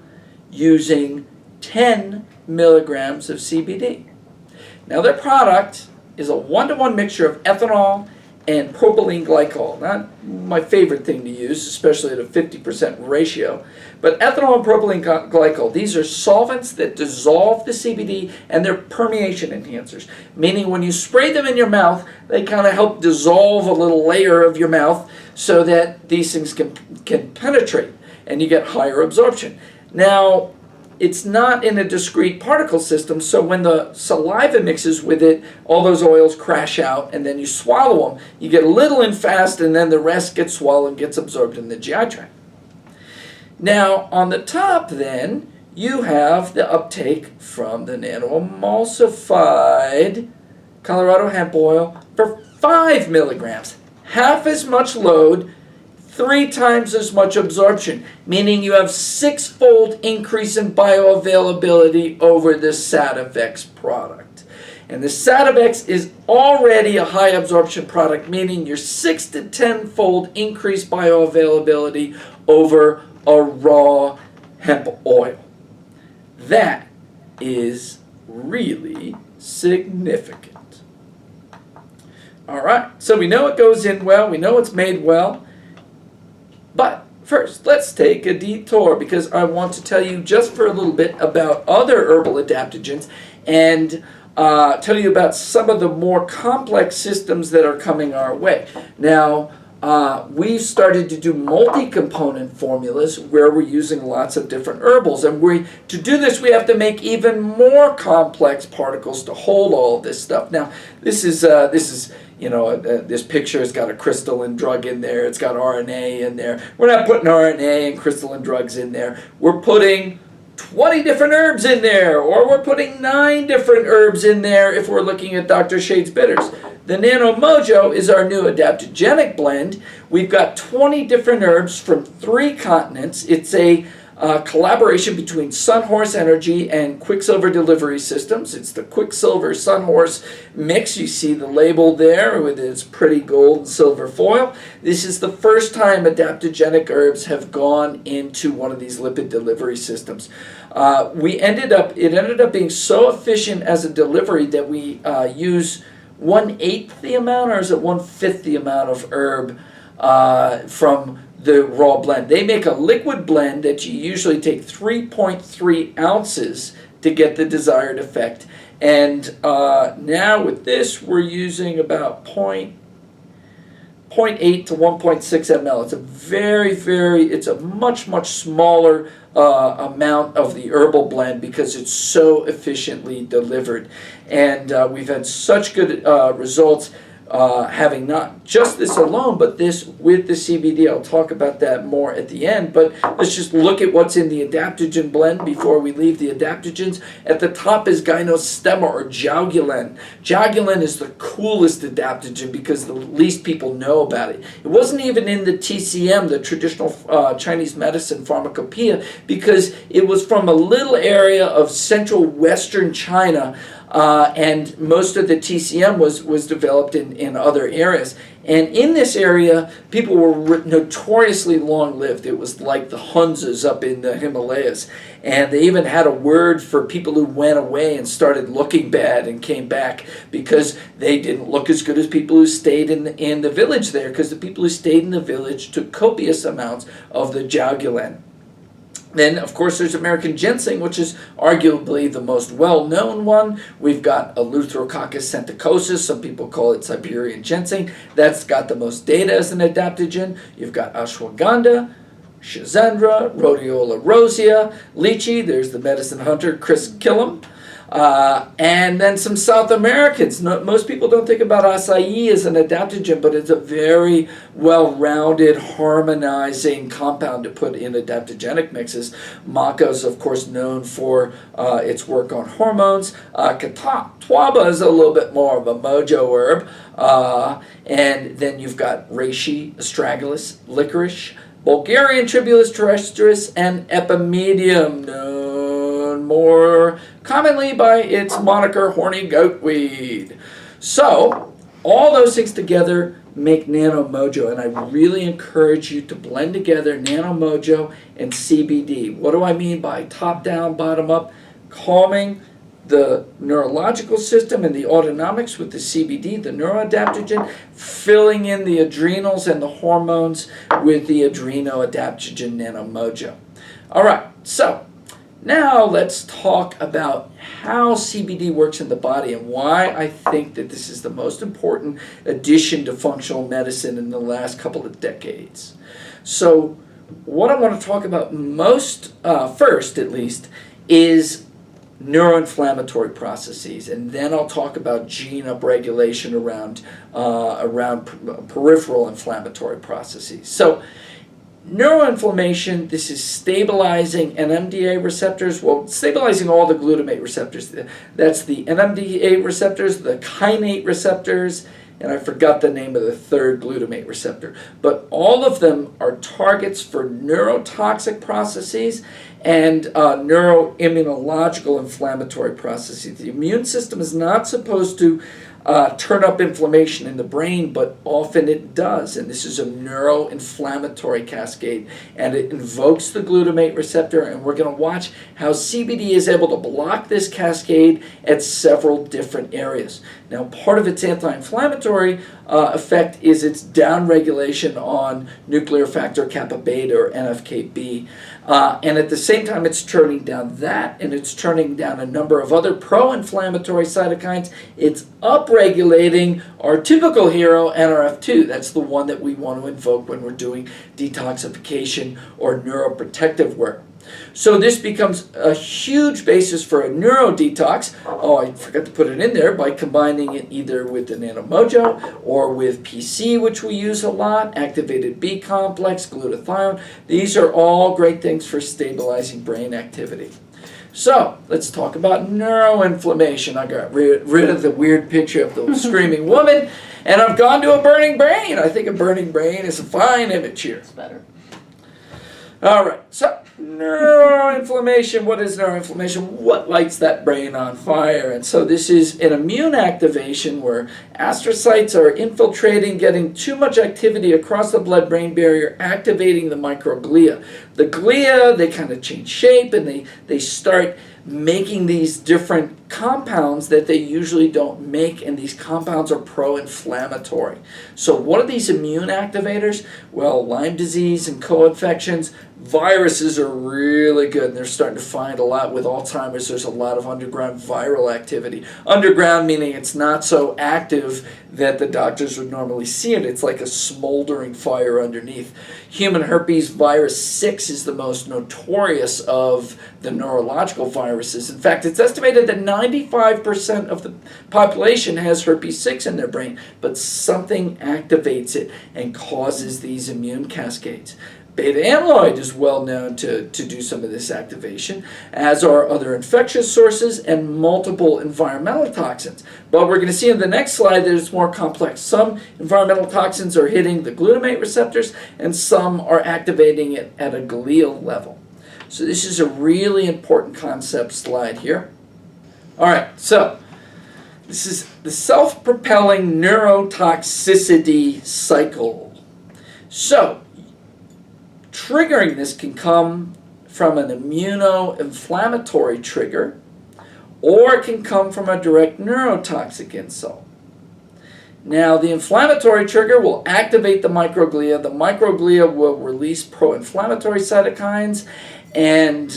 using 10 milligrams of CBD. Now their product is a 1-to-1 mixture of ethanol and propylene glycol. Not my favorite thing to use, especially at a 50% ratio. But ethanol and propylene glycol, these are solvents that dissolve the CBD, and they're permeation enhancers. Meaning when you spray them in your mouth, they kind of help dissolve a little layer of your mouth so that these things can penetrate and you get higher absorption. Now, it's not in a discrete particle system, so when the saliva mixes with it, all those oils crash out, and then you swallow them. You get a little in fast, and then the rest gets swallowed and gets absorbed in the GI tract. Now, on the top, then, you have the uptake from the Nanoemulsified Colorado Hemp Oil for 5 milligrams. Half as much load, 3 times as much absorption, meaning you have 6-fold increase in bioavailability over the Sativex product. And the Sativex is already a high absorption product, meaning you're 6 to 10-fold increased bioavailability over a raw hemp oil. That is really significant. All right, so we know it goes in well, we know it's made well. But first, let's take a detour because I want to tell you just for a little bit about other herbal adaptogens and tell you about some of the more complex systems that are coming our way. Now, we've started to do multi-component formulas where we're using lots of different herbals. And to do this, we have to make even more complex particles to hold all of this stuff. Now, this is this picture has got a crystalline drug in there. It's got RNA in there. We're not putting RNA and crystalline drugs in there. We're putting 20 different herbs in there, or we're putting 9 different herbs in there if we're looking at Dr. Shade's bitters. The Nano Mojo is our new adaptogenic blend. We've got 20 different herbs from 3 continents. It's a collaboration between Sunhorse Energy and Quicksilver Delivery Systems. It's the Quicksilver Sunhorse mix. You see the label there with its pretty gold and silver foil. This is the first time adaptogenic herbs have gone into one of these lipid delivery systems. It ended up being so efficient as a delivery that we use 1/8 the amount, or is it 1/5 the amount of herb from the raw blend. They make a liquid blend that you usually take 3.3 ounces to get the desired effect. And now with this, we're using about 0.8 to 1.6 ml. It's a much smaller amount of the herbal blend because it's so efficiently delivered. And we've had such good results having not just this alone, but this with the CBD. I'll talk about that more at the end, but let's just look at what's in the adaptogen blend before we leave the adaptogens. At the top is gynostemma, or Jiaogulan. Jiaogulan is the coolest adaptogen because the least people know about it. It wasn't even in the TCM, the traditional Chinese medicine pharmacopoeia, because it was from a little area of central western China. And most of the TCM was developed in other areas. And in this area, people were notoriously long-lived. It was like the Hunzas up in the Himalayas. And they even had a word for people who went away and started looking bad and came back because they didn't look as good as people who stayed in the village there, because the people who stayed in the village took copious amounts of the Jiaogulan. Then, of course, there's American ginseng, which is arguably the most well-known one. We've got Eleutherococcus senticosus. Some people call it Siberian ginseng. That's got the most data as an adaptogen. You've got ashwagandha, schizandra, rhodiola rosea, lychee. There's the medicine hunter, Chris Killam. And then some South Americans. Most people don't think about acai as an adaptogen, but it's a very well-rounded, harmonizing compound to put in adaptogenic mixes. Maca is, of course, known for its work on hormones. Catawba is a little bit more of a mojo herb. And then you've got reishi, astragalus, licorice, Bulgarian tribulus terrestris, and epimedium, known more commonly by its moniker horny goatweed. So, all those things together make Nano Mojo, and I really encourage you to blend together Nano Mojo and CBD. What do I mean by top down, bottom up? Calming the neurological system and the autonomics with the CBD, the neuroadaptogen, filling in the adrenals and the hormones with the adrenoadaptogen Nano Mojo. All right, so now let's talk about how CBD works in the body and why I think that this is the most important addition to functional medicine in the last couple of decades. So what I want to talk about most, first at least, is neuroinflammatory processes, and then I'll talk about gene upregulation around peripheral inflammatory processes. So neuroinflammation, this is stabilizing NMDA receptors, well, stabilizing all the glutamate receptors. That's the NMDA receptors, the kainate receptors, and I forgot the name of the third glutamate receptor. But all of them are targets for neurotoxic processes and neuroimmunological inflammatory processes. The immune system is not supposed to turn up inflammation in the brain, but often it does, and this is a neuroinflammatory cascade, and it invokes the glutamate receptor, and we're going to watch how CBD is able to block this cascade at several different areas. Now, part of its anti-inflammatory effect is its downregulation on nuclear factor kappa beta, or NFKB, and at the same time it's turning down that, and it's turning down a number of other pro-inflammatory cytokines. It's upregulating our typical hero, NRF2. That's the one that we want to invoke when we're doing detoxification or neuroprotective work. So this becomes a huge basis for a neurodetox. Oh, I forgot to put it in there, by combining it either with the Nano Mojo or with PC, which we use a lot, activated B complex, glutathione. These are all great things for stabilizing brain activity. So let's talk about neuroinflammation. I got rid of the weird picture of the screaming woman, and I've gone to a burning brain. I think a burning brain is a fine image here. It's better. All right, so neuroinflammation. neuroinflammation. What is neuroinflammation? What lights that brain on fire? And so this is an immune activation where astrocytes are infiltrating, getting too much activity across the blood-brain barrier, activating the microglia. The glia, they kind of change shape, and they start making these different compounds that they usually don't make, and these compounds are pro-inflammatory. So what are these immune activators? Well, Lyme disease and co-infections. Viruses are really good, and they're starting to find a lot with Alzheimer's. There's a lot of underground viral activity. Underground meaning it's not so active that the doctors would normally see it. It's like a smoldering fire underneath. Human herpes virus 6 is the most notorious of the neurological viruses. In fact, it's estimated that 95% of the population has herpes 6 in their brain, but something activates it and causes these immune cascades. Beta amyloid is well known to do some of this activation, as are other infectious sources and multiple environmental toxins. But we're going to see in the next slide that it's more complex. Some environmental toxins are hitting the glutamate receptors, and some are activating it at a glial level. So this is a really important concept slide here. All right, so this is the self-propelling neurotoxicity cycle. So triggering this can come from an immunoinflammatory trigger, or it can come from a direct neurotoxic insult. Now, the inflammatory trigger will activate the microglia. The microglia will release pro-inflammatory cytokines and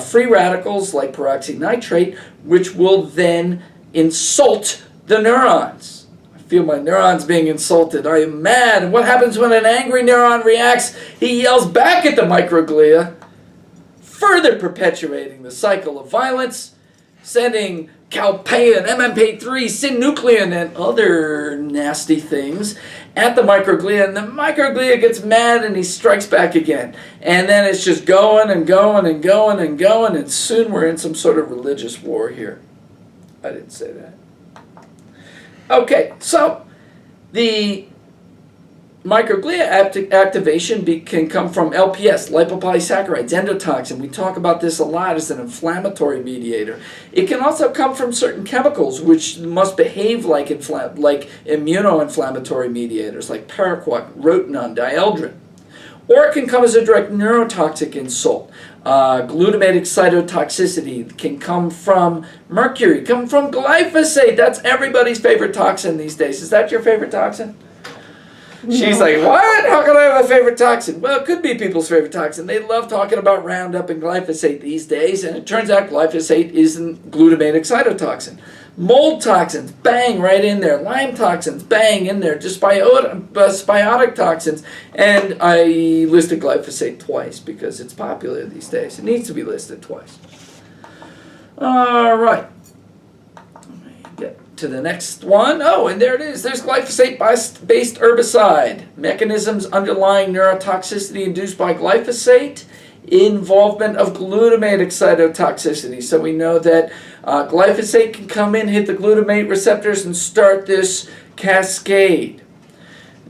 free radicals like peroxynitrate, which will then insult the neurons. I feel my neurons being insulted. I am mad. And what happens when an angry neuron reacts? He yells back at the microglia, further perpetuating the cycle of violence, sending calpain, MMP3, synuclein, and other nasty things at the microglia, and the microglia gets mad and he strikes back again. And then it's just going and going and going and going, and soon we're in some sort of religious war here. I didn't say that. Okay, so the microglia activation can come from LPS, lipopolysaccharides, endotoxin. We talk about this a lot as an inflammatory mediator. It can also come from certain chemicals which must behave like immunoinflammatory mediators, like paraquat, rotenone, dieldrin. Or it can come as a direct neurotoxic insult. Glutamatic cytotoxicity can come from mercury, come from glyphosate. That's everybody's favorite toxin these days. Is that your favorite toxin? She's like, what? How can I have a favorite toxin? Well, it could be people's favorite toxin. They love talking about Roundup and glyphosate these days, and it turns out glyphosate isn't glutamatic cytotoxin. Mold toxins, bang, right in there. Lyme toxins, bang, in there. Dysbiotic toxins. And I listed glyphosate twice because it's popular these days. It needs to be listed twice. All right. To the next one. Oh, and there it is. There's glyphosate-based herbicide. Mechanisms underlying neurotoxicity induced by glyphosate. Involvement of glutamatic cytotoxicity. So we know that glyphosate can come in, hit the glutamate receptors, and start this cascade.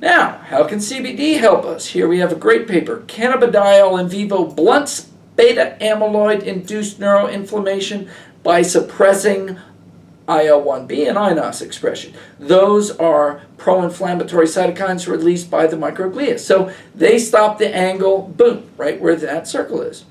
Now, how can CBD help us? Here we have a great paper. Cannabidiol in vivo blunts beta amyloid-induced neuroinflammation by suppressing IL-1B and INOS expression. Those are pro-inflammatory cytokines released by the microglia. So they stop the angle, boom, right where that circle is.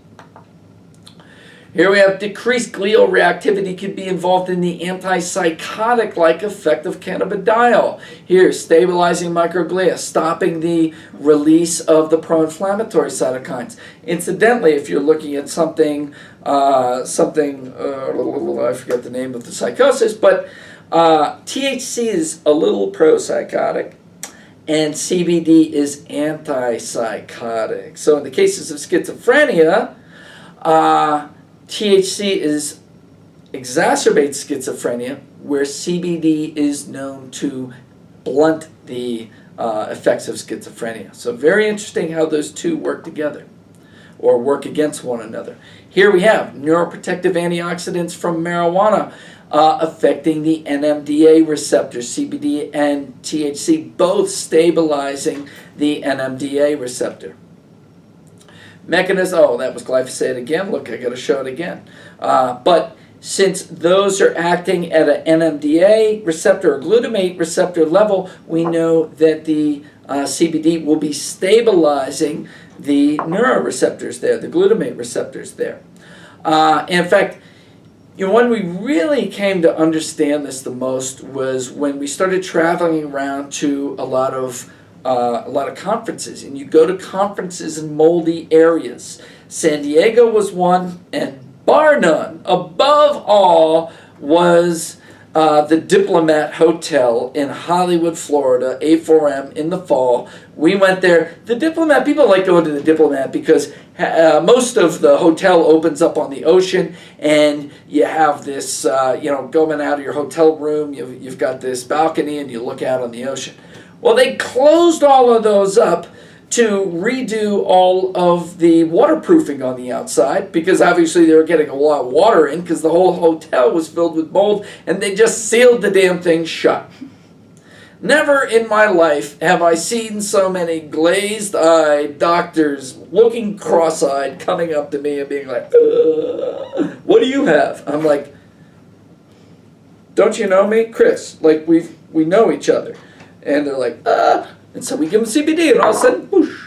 Here we have decreased glial reactivity can be involved in the antipsychotic-like effect of cannabidiol. Here, stabilizing microglia, stopping the release of the pro-inflammatory cytokines. Incidentally, if you're looking at something, I forget the name of the psychosis, but THC is a little pro-psychotic, and CBD is antipsychotic. So in the cases of schizophrenia, THC exacerbates schizophrenia, where CBD is known to blunt the effects of schizophrenia. So very interesting how those two work together or work against one another. Here we have neuroprotective antioxidants from marijuana affecting the NMDA receptor, CBD and THC both stabilizing the NMDA receptor. mechanism. Oh, that was glyphosate again. Look, I got to show it again. But since those are acting at an NMDA receptor or glutamate receptor level, we know that the CBD will be stabilizing the neuroreceptors there, the glutamate receptors there. In fact, when we really came to understand this the most was when we started traveling around to a lot of conferences, and you go to conferences in moldy areas. San Diego was one, and bar none, above all, was the Diplomat Hotel in Hollywood, Florida, A4M in the fall. We went there. The Diplomat, people like going to the Diplomat because most of the hotel opens up on the ocean, and you have this, going out of your hotel room, you've got this balcony, and you look out on the ocean. Well, they closed all of those up to redo all of the waterproofing on the outside, because obviously they were getting a lot of water in because the whole hotel was filled with mold, and they just sealed the damn thing shut. Never in my life have I seen so many glazed-eyed doctors looking cross-eyed coming up to me and being like, what do you have? I'm like, don't you know me? Chris, like we know each other. And they're like, and so we give them CBD, and all of a sudden, whoosh,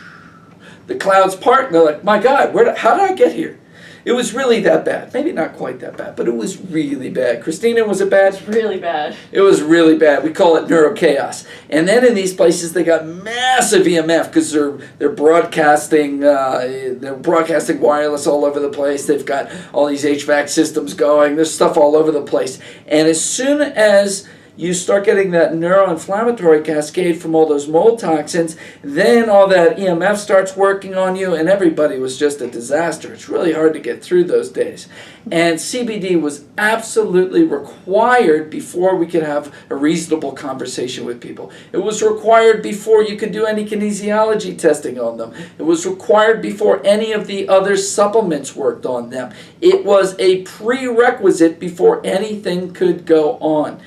the clouds part, and they're like, my God, how did I get here? It was really that bad. Maybe not quite that bad, but it was really bad. Christina, was it bad? It's really bad. It was really bad. We call it neurochaos. And then in these places, they got massive EMF because they're broadcasting wireless all over the place. They've got all these HVAC systems going. There's stuff all over the place. And as soon as you start getting that neuroinflammatory cascade from all those mold toxins, then all that EMF starts working on you, and everybody was just a disaster. It's really hard to get through those days. And CBD was absolutely required before we could have a reasonable conversation with people. It was required before you could do any kinesiology testing on them. It was required before any of the other supplements worked on them. It was a prerequisite before anything could go on.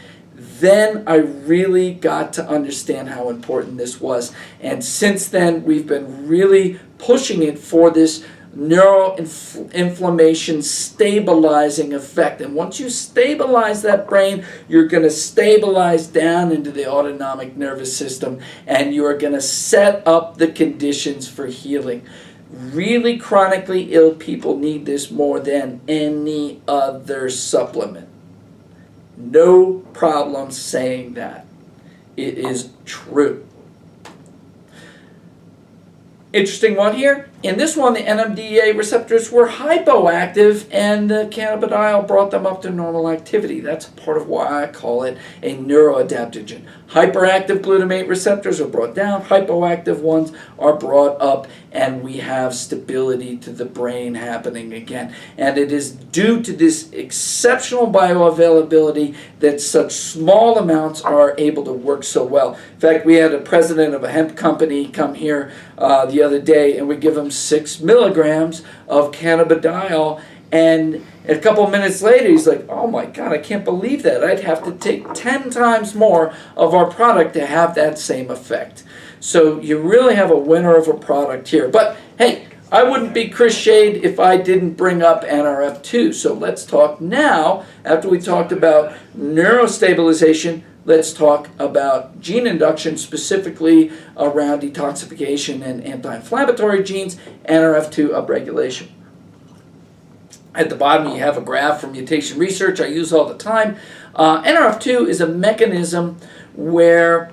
Then I really got to understand how important this was. And since then, we've been really pushing it for this neuroinflammation stabilizing effect. And once you stabilize that brain, you're going to stabilize down into the autonomic nervous system, and you are going to set up the conditions for healing. Really chronically ill people need this more than any other supplement. No problem saying that. It is true. Interesting one here. In this one, the NMDA receptors were hypoactive, and the cannabidiol brought them up to normal activity. That's part of why I call it a neuroadaptogen. Hyperactive glutamate receptors are brought down, hypoactive ones are brought up, and we have stability to the brain happening again. And it is due to this exceptional bioavailability that such small amounts are able to work so well. In fact, we had a president of a hemp company come here the other day, and we give him 6 milligrams of cannabidiol, and a couple of minutes later he's like, oh my God, I can't believe that. I'd have to take 10 times more of our product to have that same effect. So you really have a winner of a product here. But hey, I wouldn't be Chris Shade if I didn't bring up NRF2. So let's talk now, after we talked about neurostabilization, let's talk about gene induction, specifically around detoxification and anti-inflammatory genes, NRF2 upregulation. At the bottom, you have a graph from mutation research I use all the time. NRF2 is a mechanism where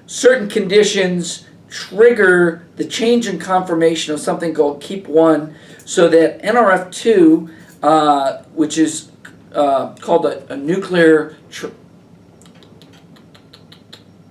certain conditions trigger the change in conformation of something called KEAP1, so that NRF2, which is called a nuclear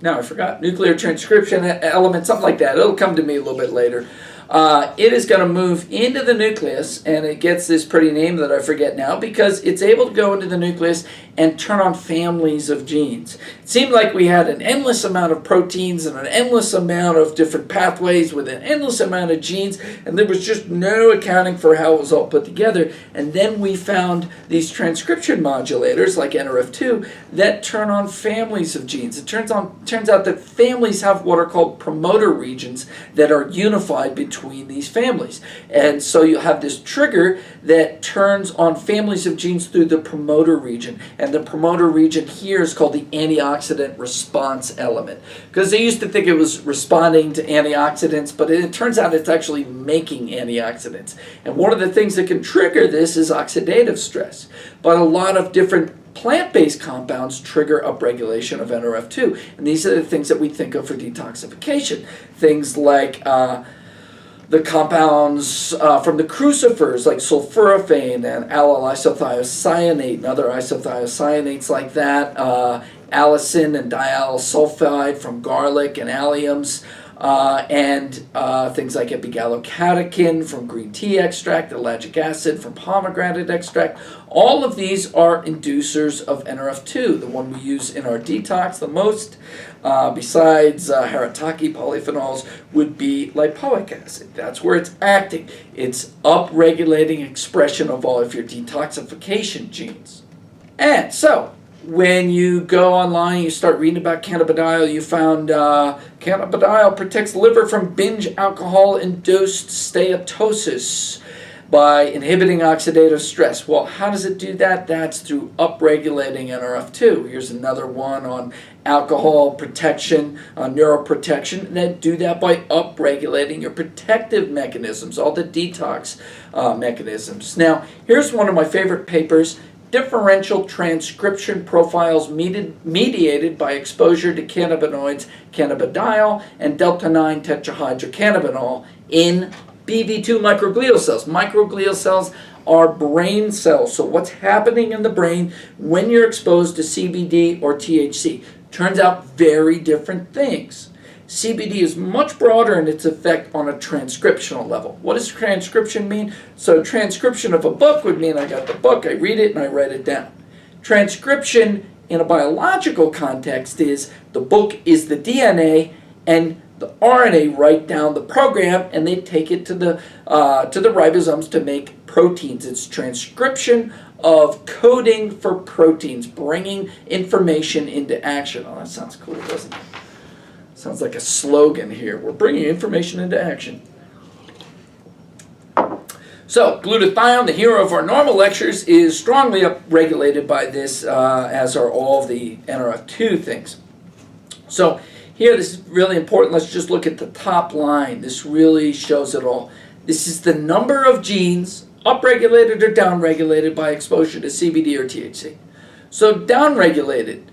nuclear transcription element, something like that. It'll come to me a little bit later. It is going to move into the nucleus, and it gets this pretty name that I forget now because it's able to go into the nucleus and turn on families of genes. It seemed like we had an endless amount of proteins and an endless amount of different pathways with an endless amount of genes, and there was just no accounting for how it was all put together. And then we found these transcription modulators like NRF2 that turn on families of genes. It turns out that families have what are called promoter regions that are unified between between these families. And so you have this trigger that turns on families of genes through the promoter region. And the promoter region here is called the antioxidant response element. Because they used to think it was responding to antioxidants, but it turns out it's actually making antioxidants. And one of the things that can trigger this is oxidative stress. But a lot of different plant-based compounds trigger upregulation of NRF2. And these are the things that we think of for detoxification. Things like the compounds from the crucifers, like sulforaphane and allyl isothiocyanate and other isothiocyanates like that, allicin and diallyl sulfide from garlic and alliums, and things like epigallocatechin from green tea extract, ellagic acid from pomegranate extract. All of these are inducers of NRF2, the one we use in our detox the most, besides harataki polyphenols, would be lipoic acid. That's where it's acting. It's upregulating expression of all of your detoxification genes. And so, when you go online, you start reading about cannabidiol, you found cannabidiol protects liver from binge alcohol-induced steatosis by inhibiting oxidative stress. Well, how does it do that? That's through upregulating NRF2. Here's another one on alcohol protection, neuroprotection. And then do that by upregulating your protective mechanisms, all the detox mechanisms. Now, here's one of my favorite papers. Differential transcription profiles mediated by exposure to cannabinoids, cannabidiol, and delta-9 tetrahydrocannabinol in BV2 microglial cells. Microglial cells are brain cells. So what's happening in the brain when you're exposed to CBD or THC? Turns out very different things. CBD is much broader in its effect on a transcriptional level. What does transcription mean? So transcription of a book would mean I got the book, I read it, and I write it down. Transcription in a biological context is the book is the DNA and the RNA write down the program and they take it to the ribosomes to make proteins. It's transcription of coding for proteins, bringing information into action. Oh, that sounds cool, doesn't it? Sounds like a slogan here. We're bringing information into action. So, glutathione, the hero of our normal lectures, is strongly upregulated by this, as are all the NRF2 things. So, here, this is really important. Let's just look at the top line. This really shows it all. This is the number of genes upregulated or downregulated by exposure to CBD or THC. So, downregulated.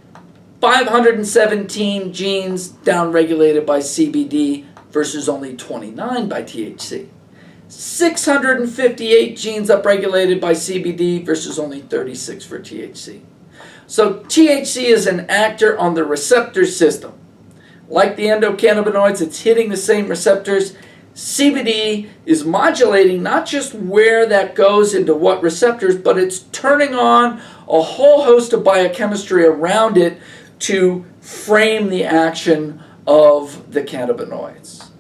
517 genes downregulated by CBD versus only 29 by THC. 658 genes upregulated by CBD versus only 36 for THC. So THC is an actor on the receptor system. Like the endocannabinoids, it's hitting the same receptors. CBD is modulating not just where that goes into what receptors, but it's turning on a whole host of biochemistry around it to frame the action of the cannabinoids.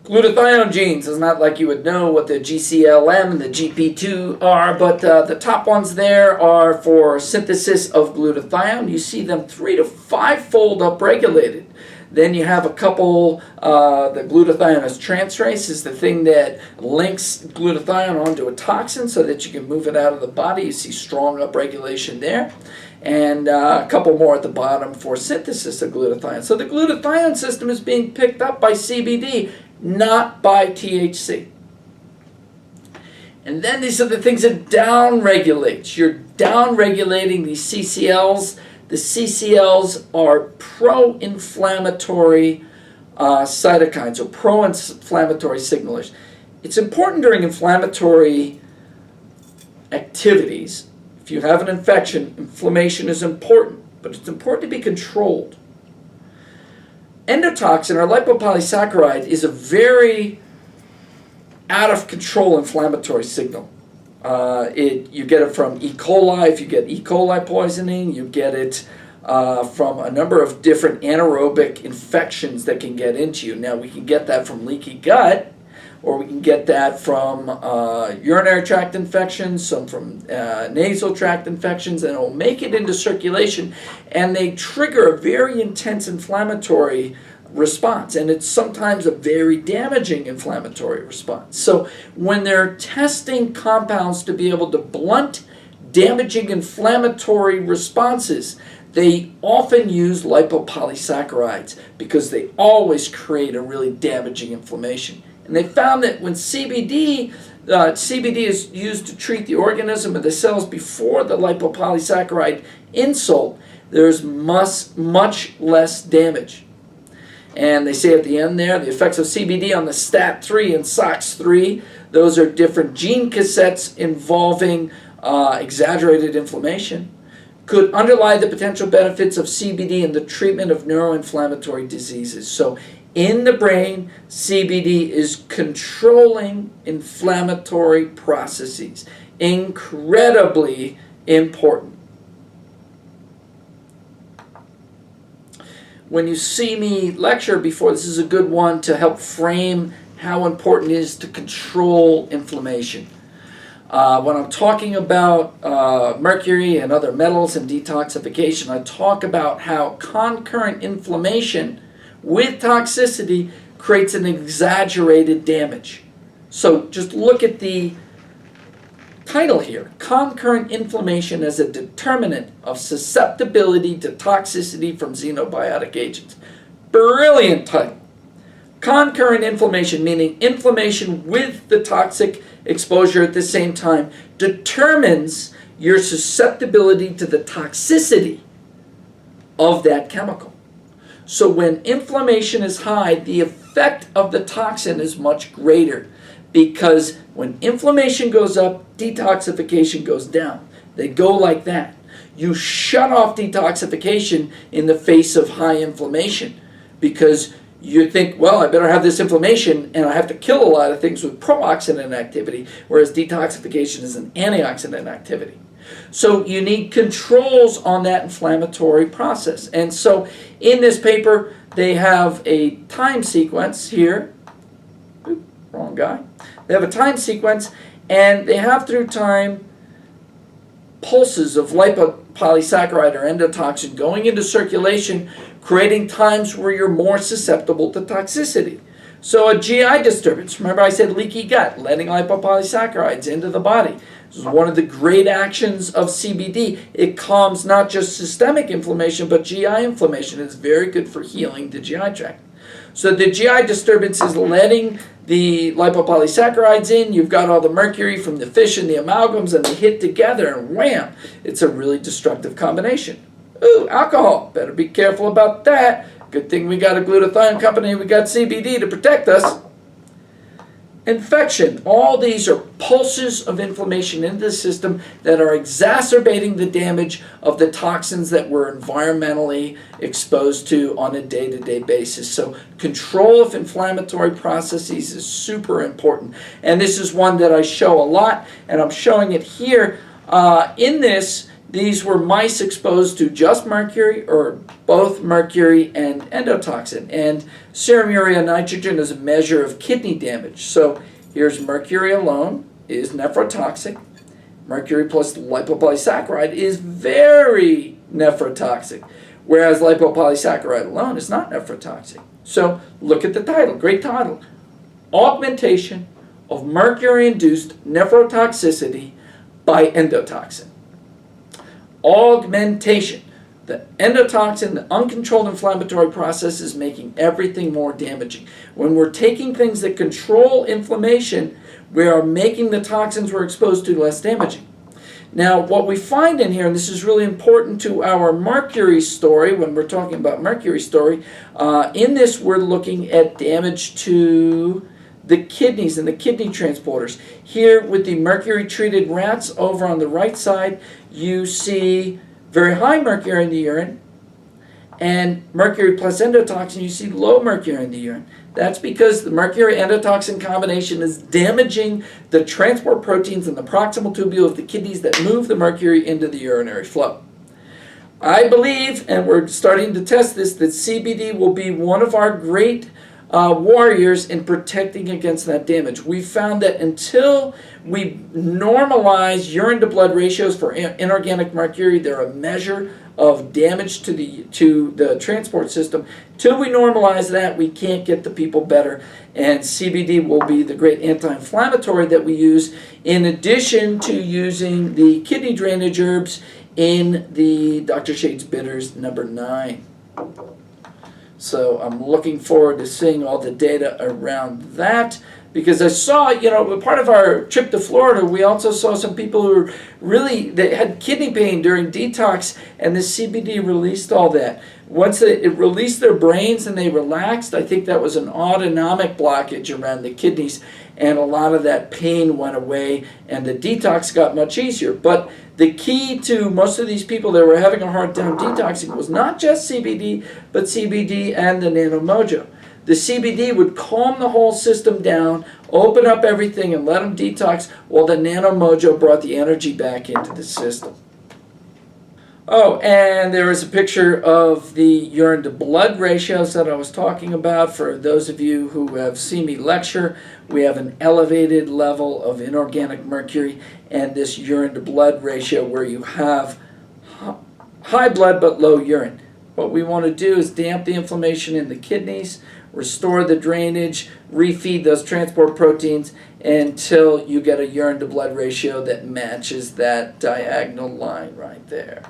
Glutathione genes is not like you would know what the GCLM and the GP2 are, but the top ones there are for synthesis of glutathione. You see them 3 to 5-fold upregulated. Then you have a couple, the glutathionase transferase is the thing that links glutathione onto a toxin so that you can move it out of the body. You see strong upregulation there. And a couple more at the bottom for synthesis of glutathione. So the glutathione system is being picked up by CBD, not by THC. And then these are the things that downregulates. You're downregulating these CCLs. The CCLs are pro-inflammatory cytokines, or pro-inflammatory signalers. It's important during inflammatory activities. If you have an infection, inflammation is important, but it's important to be controlled. Endotoxin, or lipopolysaccharide, is a very out-of-control inflammatory signal. You get it from E. coli. If you get E. coli poisoning, you get it from a number of different anaerobic infections that can get into you. Now, we can get that from leaky gut, or we can get that from urinary tract infections, some from nasal tract infections, and it will make it into circulation, and they trigger a very intense inflammatory response, and it's sometimes a very damaging inflammatory response. So when they're testing compounds to be able to blunt damaging inflammatory responses, they often use lipopolysaccharides because they always create a really damaging inflammation. And they found that when CBD is used to treat the organism and the cells before the lipopolysaccharide insult, there's much less damage. And they say at the end there, the effects of CBD on the STAT3 and SOX3, those are different gene cassettes involving exaggerated inflammation, could underlie the potential benefits of CBD in the treatment of neuroinflammatory diseases. So in the brain, CBD is controlling inflammatory processes. Incredibly important. When you see me lecture before, this is a good one to help frame how important it is to control inflammation. When I'm talking about mercury and other metals and detoxification, I talk about how concurrent inflammation with toxicity creates an exaggerated damage. So just look at the title here, concurrent inflammation as a determinant of susceptibility to toxicity from xenobiotic agents. Brilliant title. Concurrent inflammation, meaning inflammation with the toxic exposure at the same time, determines your susceptibility to the toxicity of that chemical. So when inflammation is high, the effect of the toxin is much greater, because when inflammation goes up, detoxification goes down. They go like that. You shut off detoxification in the face of high inflammation because you think, well, I better have this inflammation and I have to kill a lot of things with pro-oxidant activity, whereas detoxification is an antioxidant activity. So you need controls on that inflammatory process. And so in this paper, they have a time sequence here. Oop, wrong guy. They have a time sequence, and they have through time pulses of lipopolysaccharide or endotoxin going into circulation, creating times where you're more susceptible to toxicity. So a GI disturbance, remember I said leaky gut, letting lipopolysaccharides into the body. This is one of the great actions of CBD. It calms not just systemic inflammation, but GI inflammation. It's very good for healing the GI tract. So the GI disturbance is letting the lipopolysaccharides in. You've got all the mercury from the fish and the amalgams, and they hit together, and wham! It's a really destructive combination. Ooh, alcohol. Better be careful about that. Good thing we got a glutathione company, we got CBD to protect us. Infection. All these are pulses of inflammation into the system that are exacerbating the damage of the toxins that we're environmentally exposed to on a day-to-day basis. So control of inflammatory processes is super important. And this is one that I show a lot, and I'm showing it here. In this, these were mice exposed to just mercury or both mercury and endotoxin. And serum urea nitrogen is a measure of kidney damage. So here's mercury alone is nephrotoxic. Mercury plus lipopolysaccharide is very nephrotoxic, whereas lipopolysaccharide alone is not nephrotoxic. So look at the title, great title. Augmentation of mercury-induced nephrotoxicity by endotoxin. Augmentation. The endotoxin, the uncontrolled inflammatory process, is making everything more damaging. When we're taking things that control inflammation, we are making the toxins we're exposed to less damaging. Now, what we find in here, and this is really important to our mercury story, when we're talking about mercury story, in this we're looking at damage to the kidneys and the kidney transporters. Here with the mercury-treated rats over on the right side, you see very high mercury in the urine, and mercury plus endotoxin, you see low mercury in the urine. That's because the mercury-endotoxin combination is damaging the transport proteins in the proximal tubule of the kidneys that move the mercury into the urinary flow. I believe, and we're starting to test this, that CBD will be one of our great warriors in protecting against that damage. We found that until we normalize urine to blood ratios for inorganic mercury, they're a measure of damage to the transport system. Till we normalize that, we can't get the people better. And CBD will be the great anti-inflammatory that we use, in addition to using the kidney drainage herbs in the Dr. Shade's Bitters number 9. So I'm looking forward to seeing all the data around that, because I saw, part of our trip to Florida, we also saw some people who were they had kidney pain during detox, and the CBD released all that. Once it released their brains and they relaxed, I think that was an autonomic blockage around the kidneys, and a lot of that pain went away, and the detox got much easier. But the key to most of these people that were having a hard time detoxing was not just CBD, but CBD and the Nanoemulsified. The CBD would calm the whole system down, open up everything, and let them detox, while the Nanoemulsified brought the energy back into the system. Oh, and there is a picture of the urine to blood ratios that I was talking about. For those of you who have seen me lecture, we have an elevated level of inorganic mercury and this urine to blood ratio where you have high blood but low urine. What we want to do is damp the inflammation in the kidneys, restore the drainage, refeed those transport proteins until you get a urine to blood ratio that matches that diagonal line right there.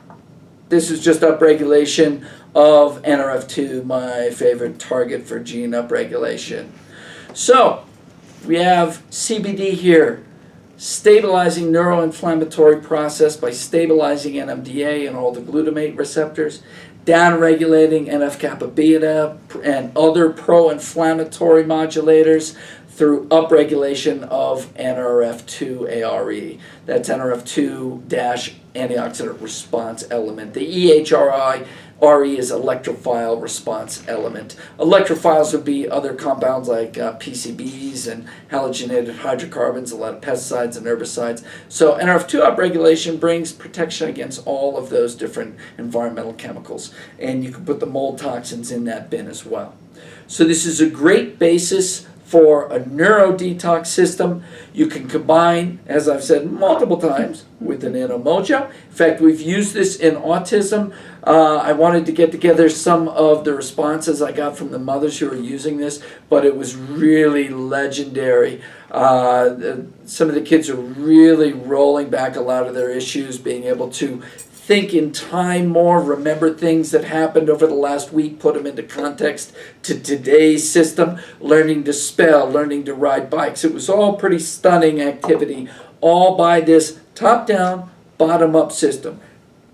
This is just upregulation of NRF2, my favorite target for gene upregulation. So, we have CBD here, stabilizing neuroinflammatory process by stabilizing NMDA and all the glutamate receptors, downregulating NF-kappa beta and other pro-inflammatory modulators through upregulation of NRF2 ARE. That's NRF2-antioxidant response element. The EHRI is electrophile response element. Electrophiles would be other compounds like PCBs and halogenated hydrocarbons, a lot of pesticides and herbicides. So NRF2 upregulation brings protection against all of those different environmental chemicals. And you can put the mold toxins in that bin as well. So this is a great basis for a neurodetox system. You can combine, as I've said multiple times, with the Nanoemulsified. In fact, we've used this in autism. I wanted to get together some of the responses I got from the mothers who are using this, but it was really legendary. Some of the kids are really rolling back a lot of their issues, being able to think in time more, remember things that happened over the last week, put them into context to today's system, learning to spell, learning to ride bikes. It was all pretty stunning activity, all by this top-down, bottom-up system.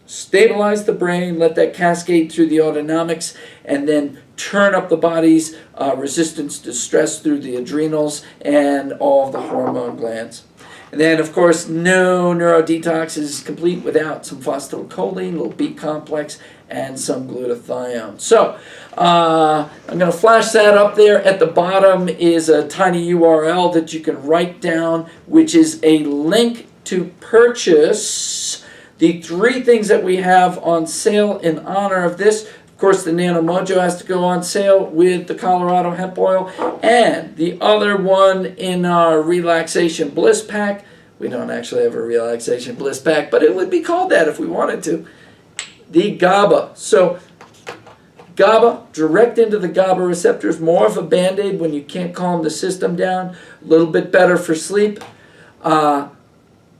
Stabilize the brain, let that cascade through the autonomics, and then turn up the body's resistance to stress through the adrenals and all of the hormone glands. And then, of course, no neurodetox is complete without some phosphatidylcholine, a little B complex, and some glutathione. So, I'm going to flash that up there. At the bottom is a tiny URL that you can write down, which is a link to purchase the 3 things that we have on sale in honor of this. Of course, the Nanoemulsified has to go on sale with the Colorado Hemp Oil, and the other one in our Relaxation Bliss Pack. We don't actually have a Relaxation Bliss Pack, but it would be called that if we wanted to. The GABA. So, GABA, direct into the GABA receptors, more of a Band-Aid when you can't calm the system down, a little bit better for sleep.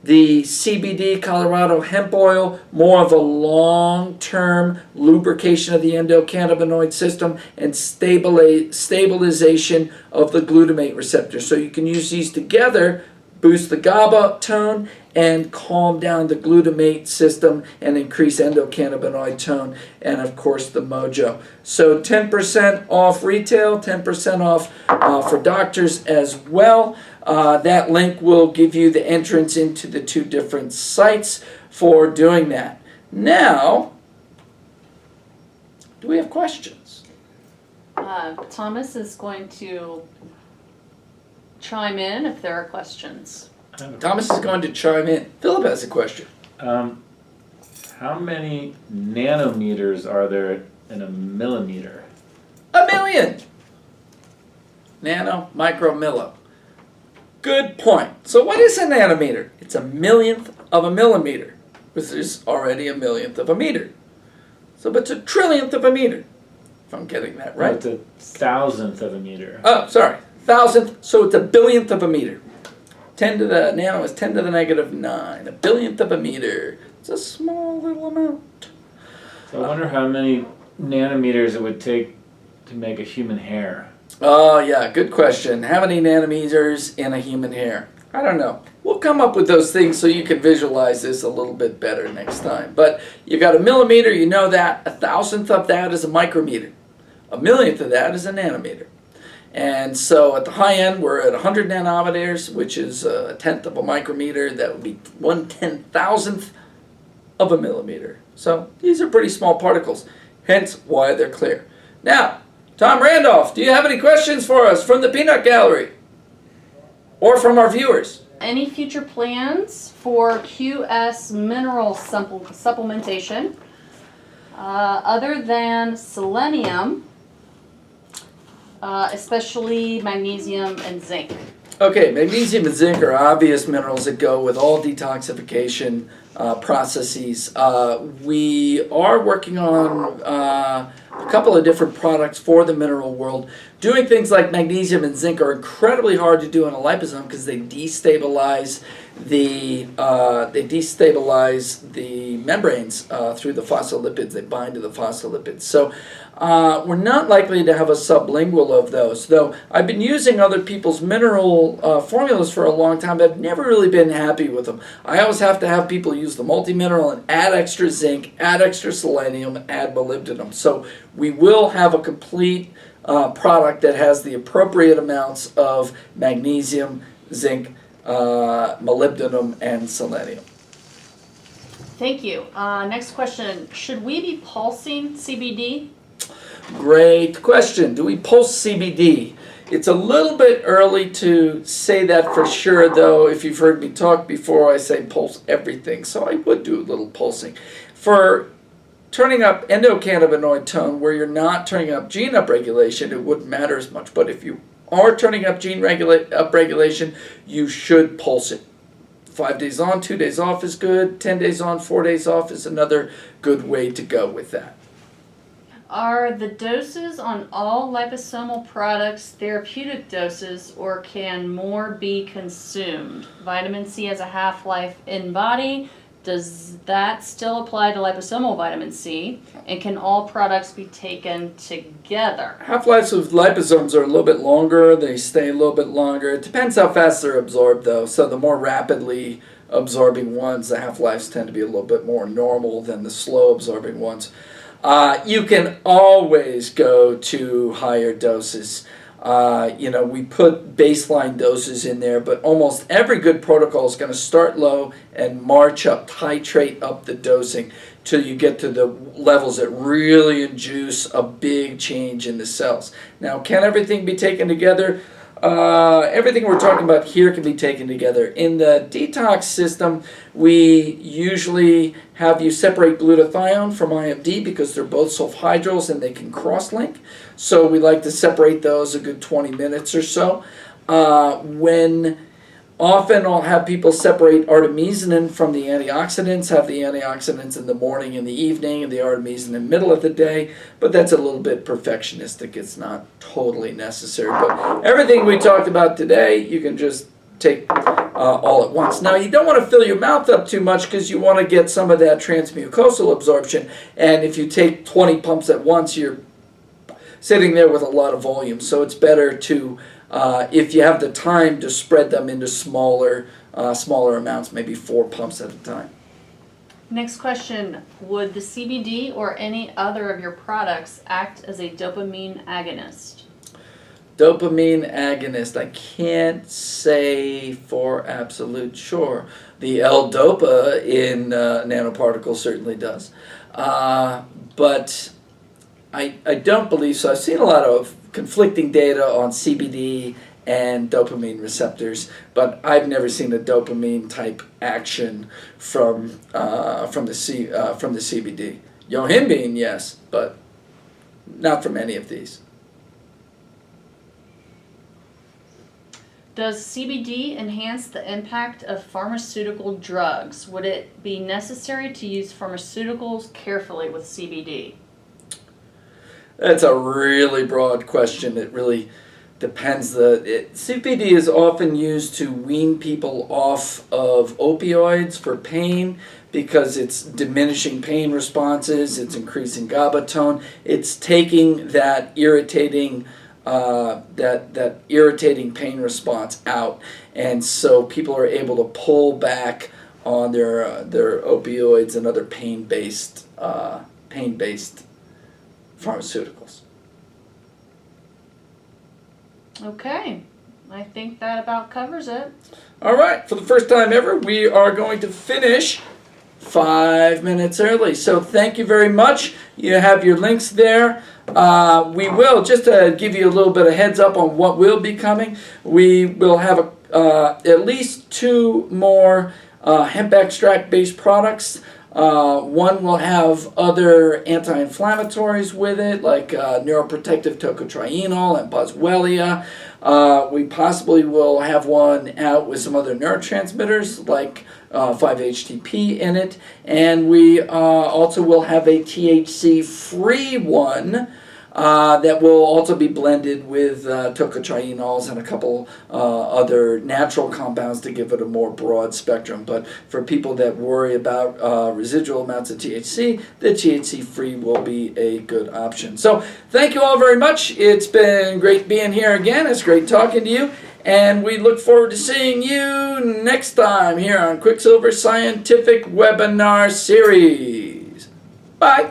The CBD Colorado Hemp Oil, more of a long-term lubrication of the endocannabinoid system and stabilization of the glutamate receptor. So you can use these together, boost the GABA tone, and calm down the glutamate system and increase endocannabinoid tone, and of course the mojo. So 10% off retail, 10% off for doctors as well. That link will give you the entrance into the 2 different sites for doing that. Now, do we have questions? Thomas is going to chime in if there are questions. Thomas is going to chime in. Philip has a question. How many nanometers are there in a millimeter? 1 million! Nano, micro, milli. Good point. So what is a nanometer? It's a millionth of a millimeter, which is already a millionth of a meter. So it's a trillionth of a meter, if I'm getting that right. It's a thousandth of a meter. Oh, sorry, thousandth, so it's a billionth of a meter. 10 to the nano is 10 to the negative 9, a billionth of a meter. It's a small little amount. So I wonder how many nanometers it would take to make a human hair. Oh yeah, good question. How many nanometers in a human hair? I don't know. We'll come up with those things so you can visualize this a little bit better next time. But you got a millimeter, you know that. A thousandth of that is a micrometer. A millionth of that is a nanometer. And so at the high end, we're at 100 nanometers, which is a tenth of a micrometer. That would be 1/10,000th of a millimeter. So these are pretty small particles, hence why they're clear. Now, Tom Randolph, do you have any questions for us from the Peanut Gallery? Or from our viewers? Any future plans for QS mineral supplementation other than selenium, especially magnesium and zinc? Okay, magnesium and zinc are obvious minerals that go with all detoxification processes. We are working on a couple of different products for the mineral world. Doing things like magnesium and zinc are incredibly hard to do in a liposome because they destabilize the membranes through the phospholipids. They bind to the phospholipids. So we're not likely to have a sublingual of those, though I've been using other people's mineral formulas for a long time, but I've never really been happy with them. I always have to have people use the multi-mineral and add extra zinc, add extra selenium, add molybdenum. So we will have a complete product that has the appropriate amounts of magnesium, zinc, molybdenum, and selenium. Thank you. Next question. Should we be pulsing CBD? Great question. Do we pulse CBD? It's a little bit early to say that for sure, though. If you've heard me talk before, I say pulse everything. So I would do a little pulsing. For turning up endocannabinoid tone, where you're not turning up gene upregulation, it wouldn't matter as much. But if you are turning up gene upregulation, you should pulse it. 5 days on, 2 days off is good. 10 days on, 4 days off is another good way to go with that. Are the doses on all liposomal products therapeutic doses, or can more be consumed? Vitamin C has a half-life in body. Does that still apply to liposomal vitamin C? And can all products be taken together? Half-lives of liposomes are a little bit longer. They stay a little bit longer. It depends how fast they're absorbed, though. So the more rapidly absorbing ones, the half-lives tend to be a little bit more normal than the slow absorbing ones. You can always go to higher doses. We put baseline doses in there, but almost every good protocol is going to start low and march up, titrate up the dosing till you get to the levels that really induce a big change in the cells. Now, can everything be taken together? Everything we're talking about here can be taken together. In the detox system, we usually have you separate glutathione from IMD because they're both sulfhydryls and they can cross-link. So we like to separate those a good 20 minutes or so. Often I'll have people separate artemisinin from the antioxidants, have the antioxidants in the morning and the evening, and the artemisinin in the middle of the day, but that's a little bit perfectionistic. It's not totally necessary. But everything we talked about today, you can just take all at once. Now, you don't want to fill your mouth up too much because you want to get some of that transmucosal absorption, and if you take 20 pumps at once, you're sitting there with a lot of volume. So it's better to if you have the time to spread them into smaller amounts, maybe 4 pumps at a time. Next question. Would the CBD or any other of your products act as a dopamine agonist? Dopamine agonist, I can't say for absolute sure. The L-Dopa in nanoparticles certainly does. But I don't believe so. I've seen a lot of conflicting data on CBD and dopamine receptors, but I've never seen a dopamine type action from the CBD. Yohimbine, yes, but not from any of these. Does CBD enhance the impact of pharmaceutical drugs? Would it be necessary to use pharmaceuticals carefully with CBD? That's a really broad question. It really depends. CBD is often used to wean people off of opioids for pain because it's diminishing pain responses, it's increasing GABA tone, it's taking that irritating that irritating pain response out, and so people are able to pull back on their opioids and other pain-based pharmaceuticals. Okay, I think that about covers it. All right, for the first time ever, we are going to finish 5 minutes early. So thank you very much. You have your links there. We will, just to give you a little bit of heads up on what will be coming, we will have at least 2 more hemp extract based products. One will have other anti-inflammatories with it, like neuroprotective tocotrienol and boswellia. We possibly will have one out with some other neurotransmitters, like 5-HTP in it. And we also will have a THC-free one that will also be blended with tocotrienols and a couple other natural compounds to give it a more broad spectrum. But for people that worry about residual amounts of THC, the THC-free will be a good option. So thank you all very much. It's been great being here again. It's great talking to you. And we look forward to seeing you next time here on Quicksilver Scientific Webinar Series. Bye.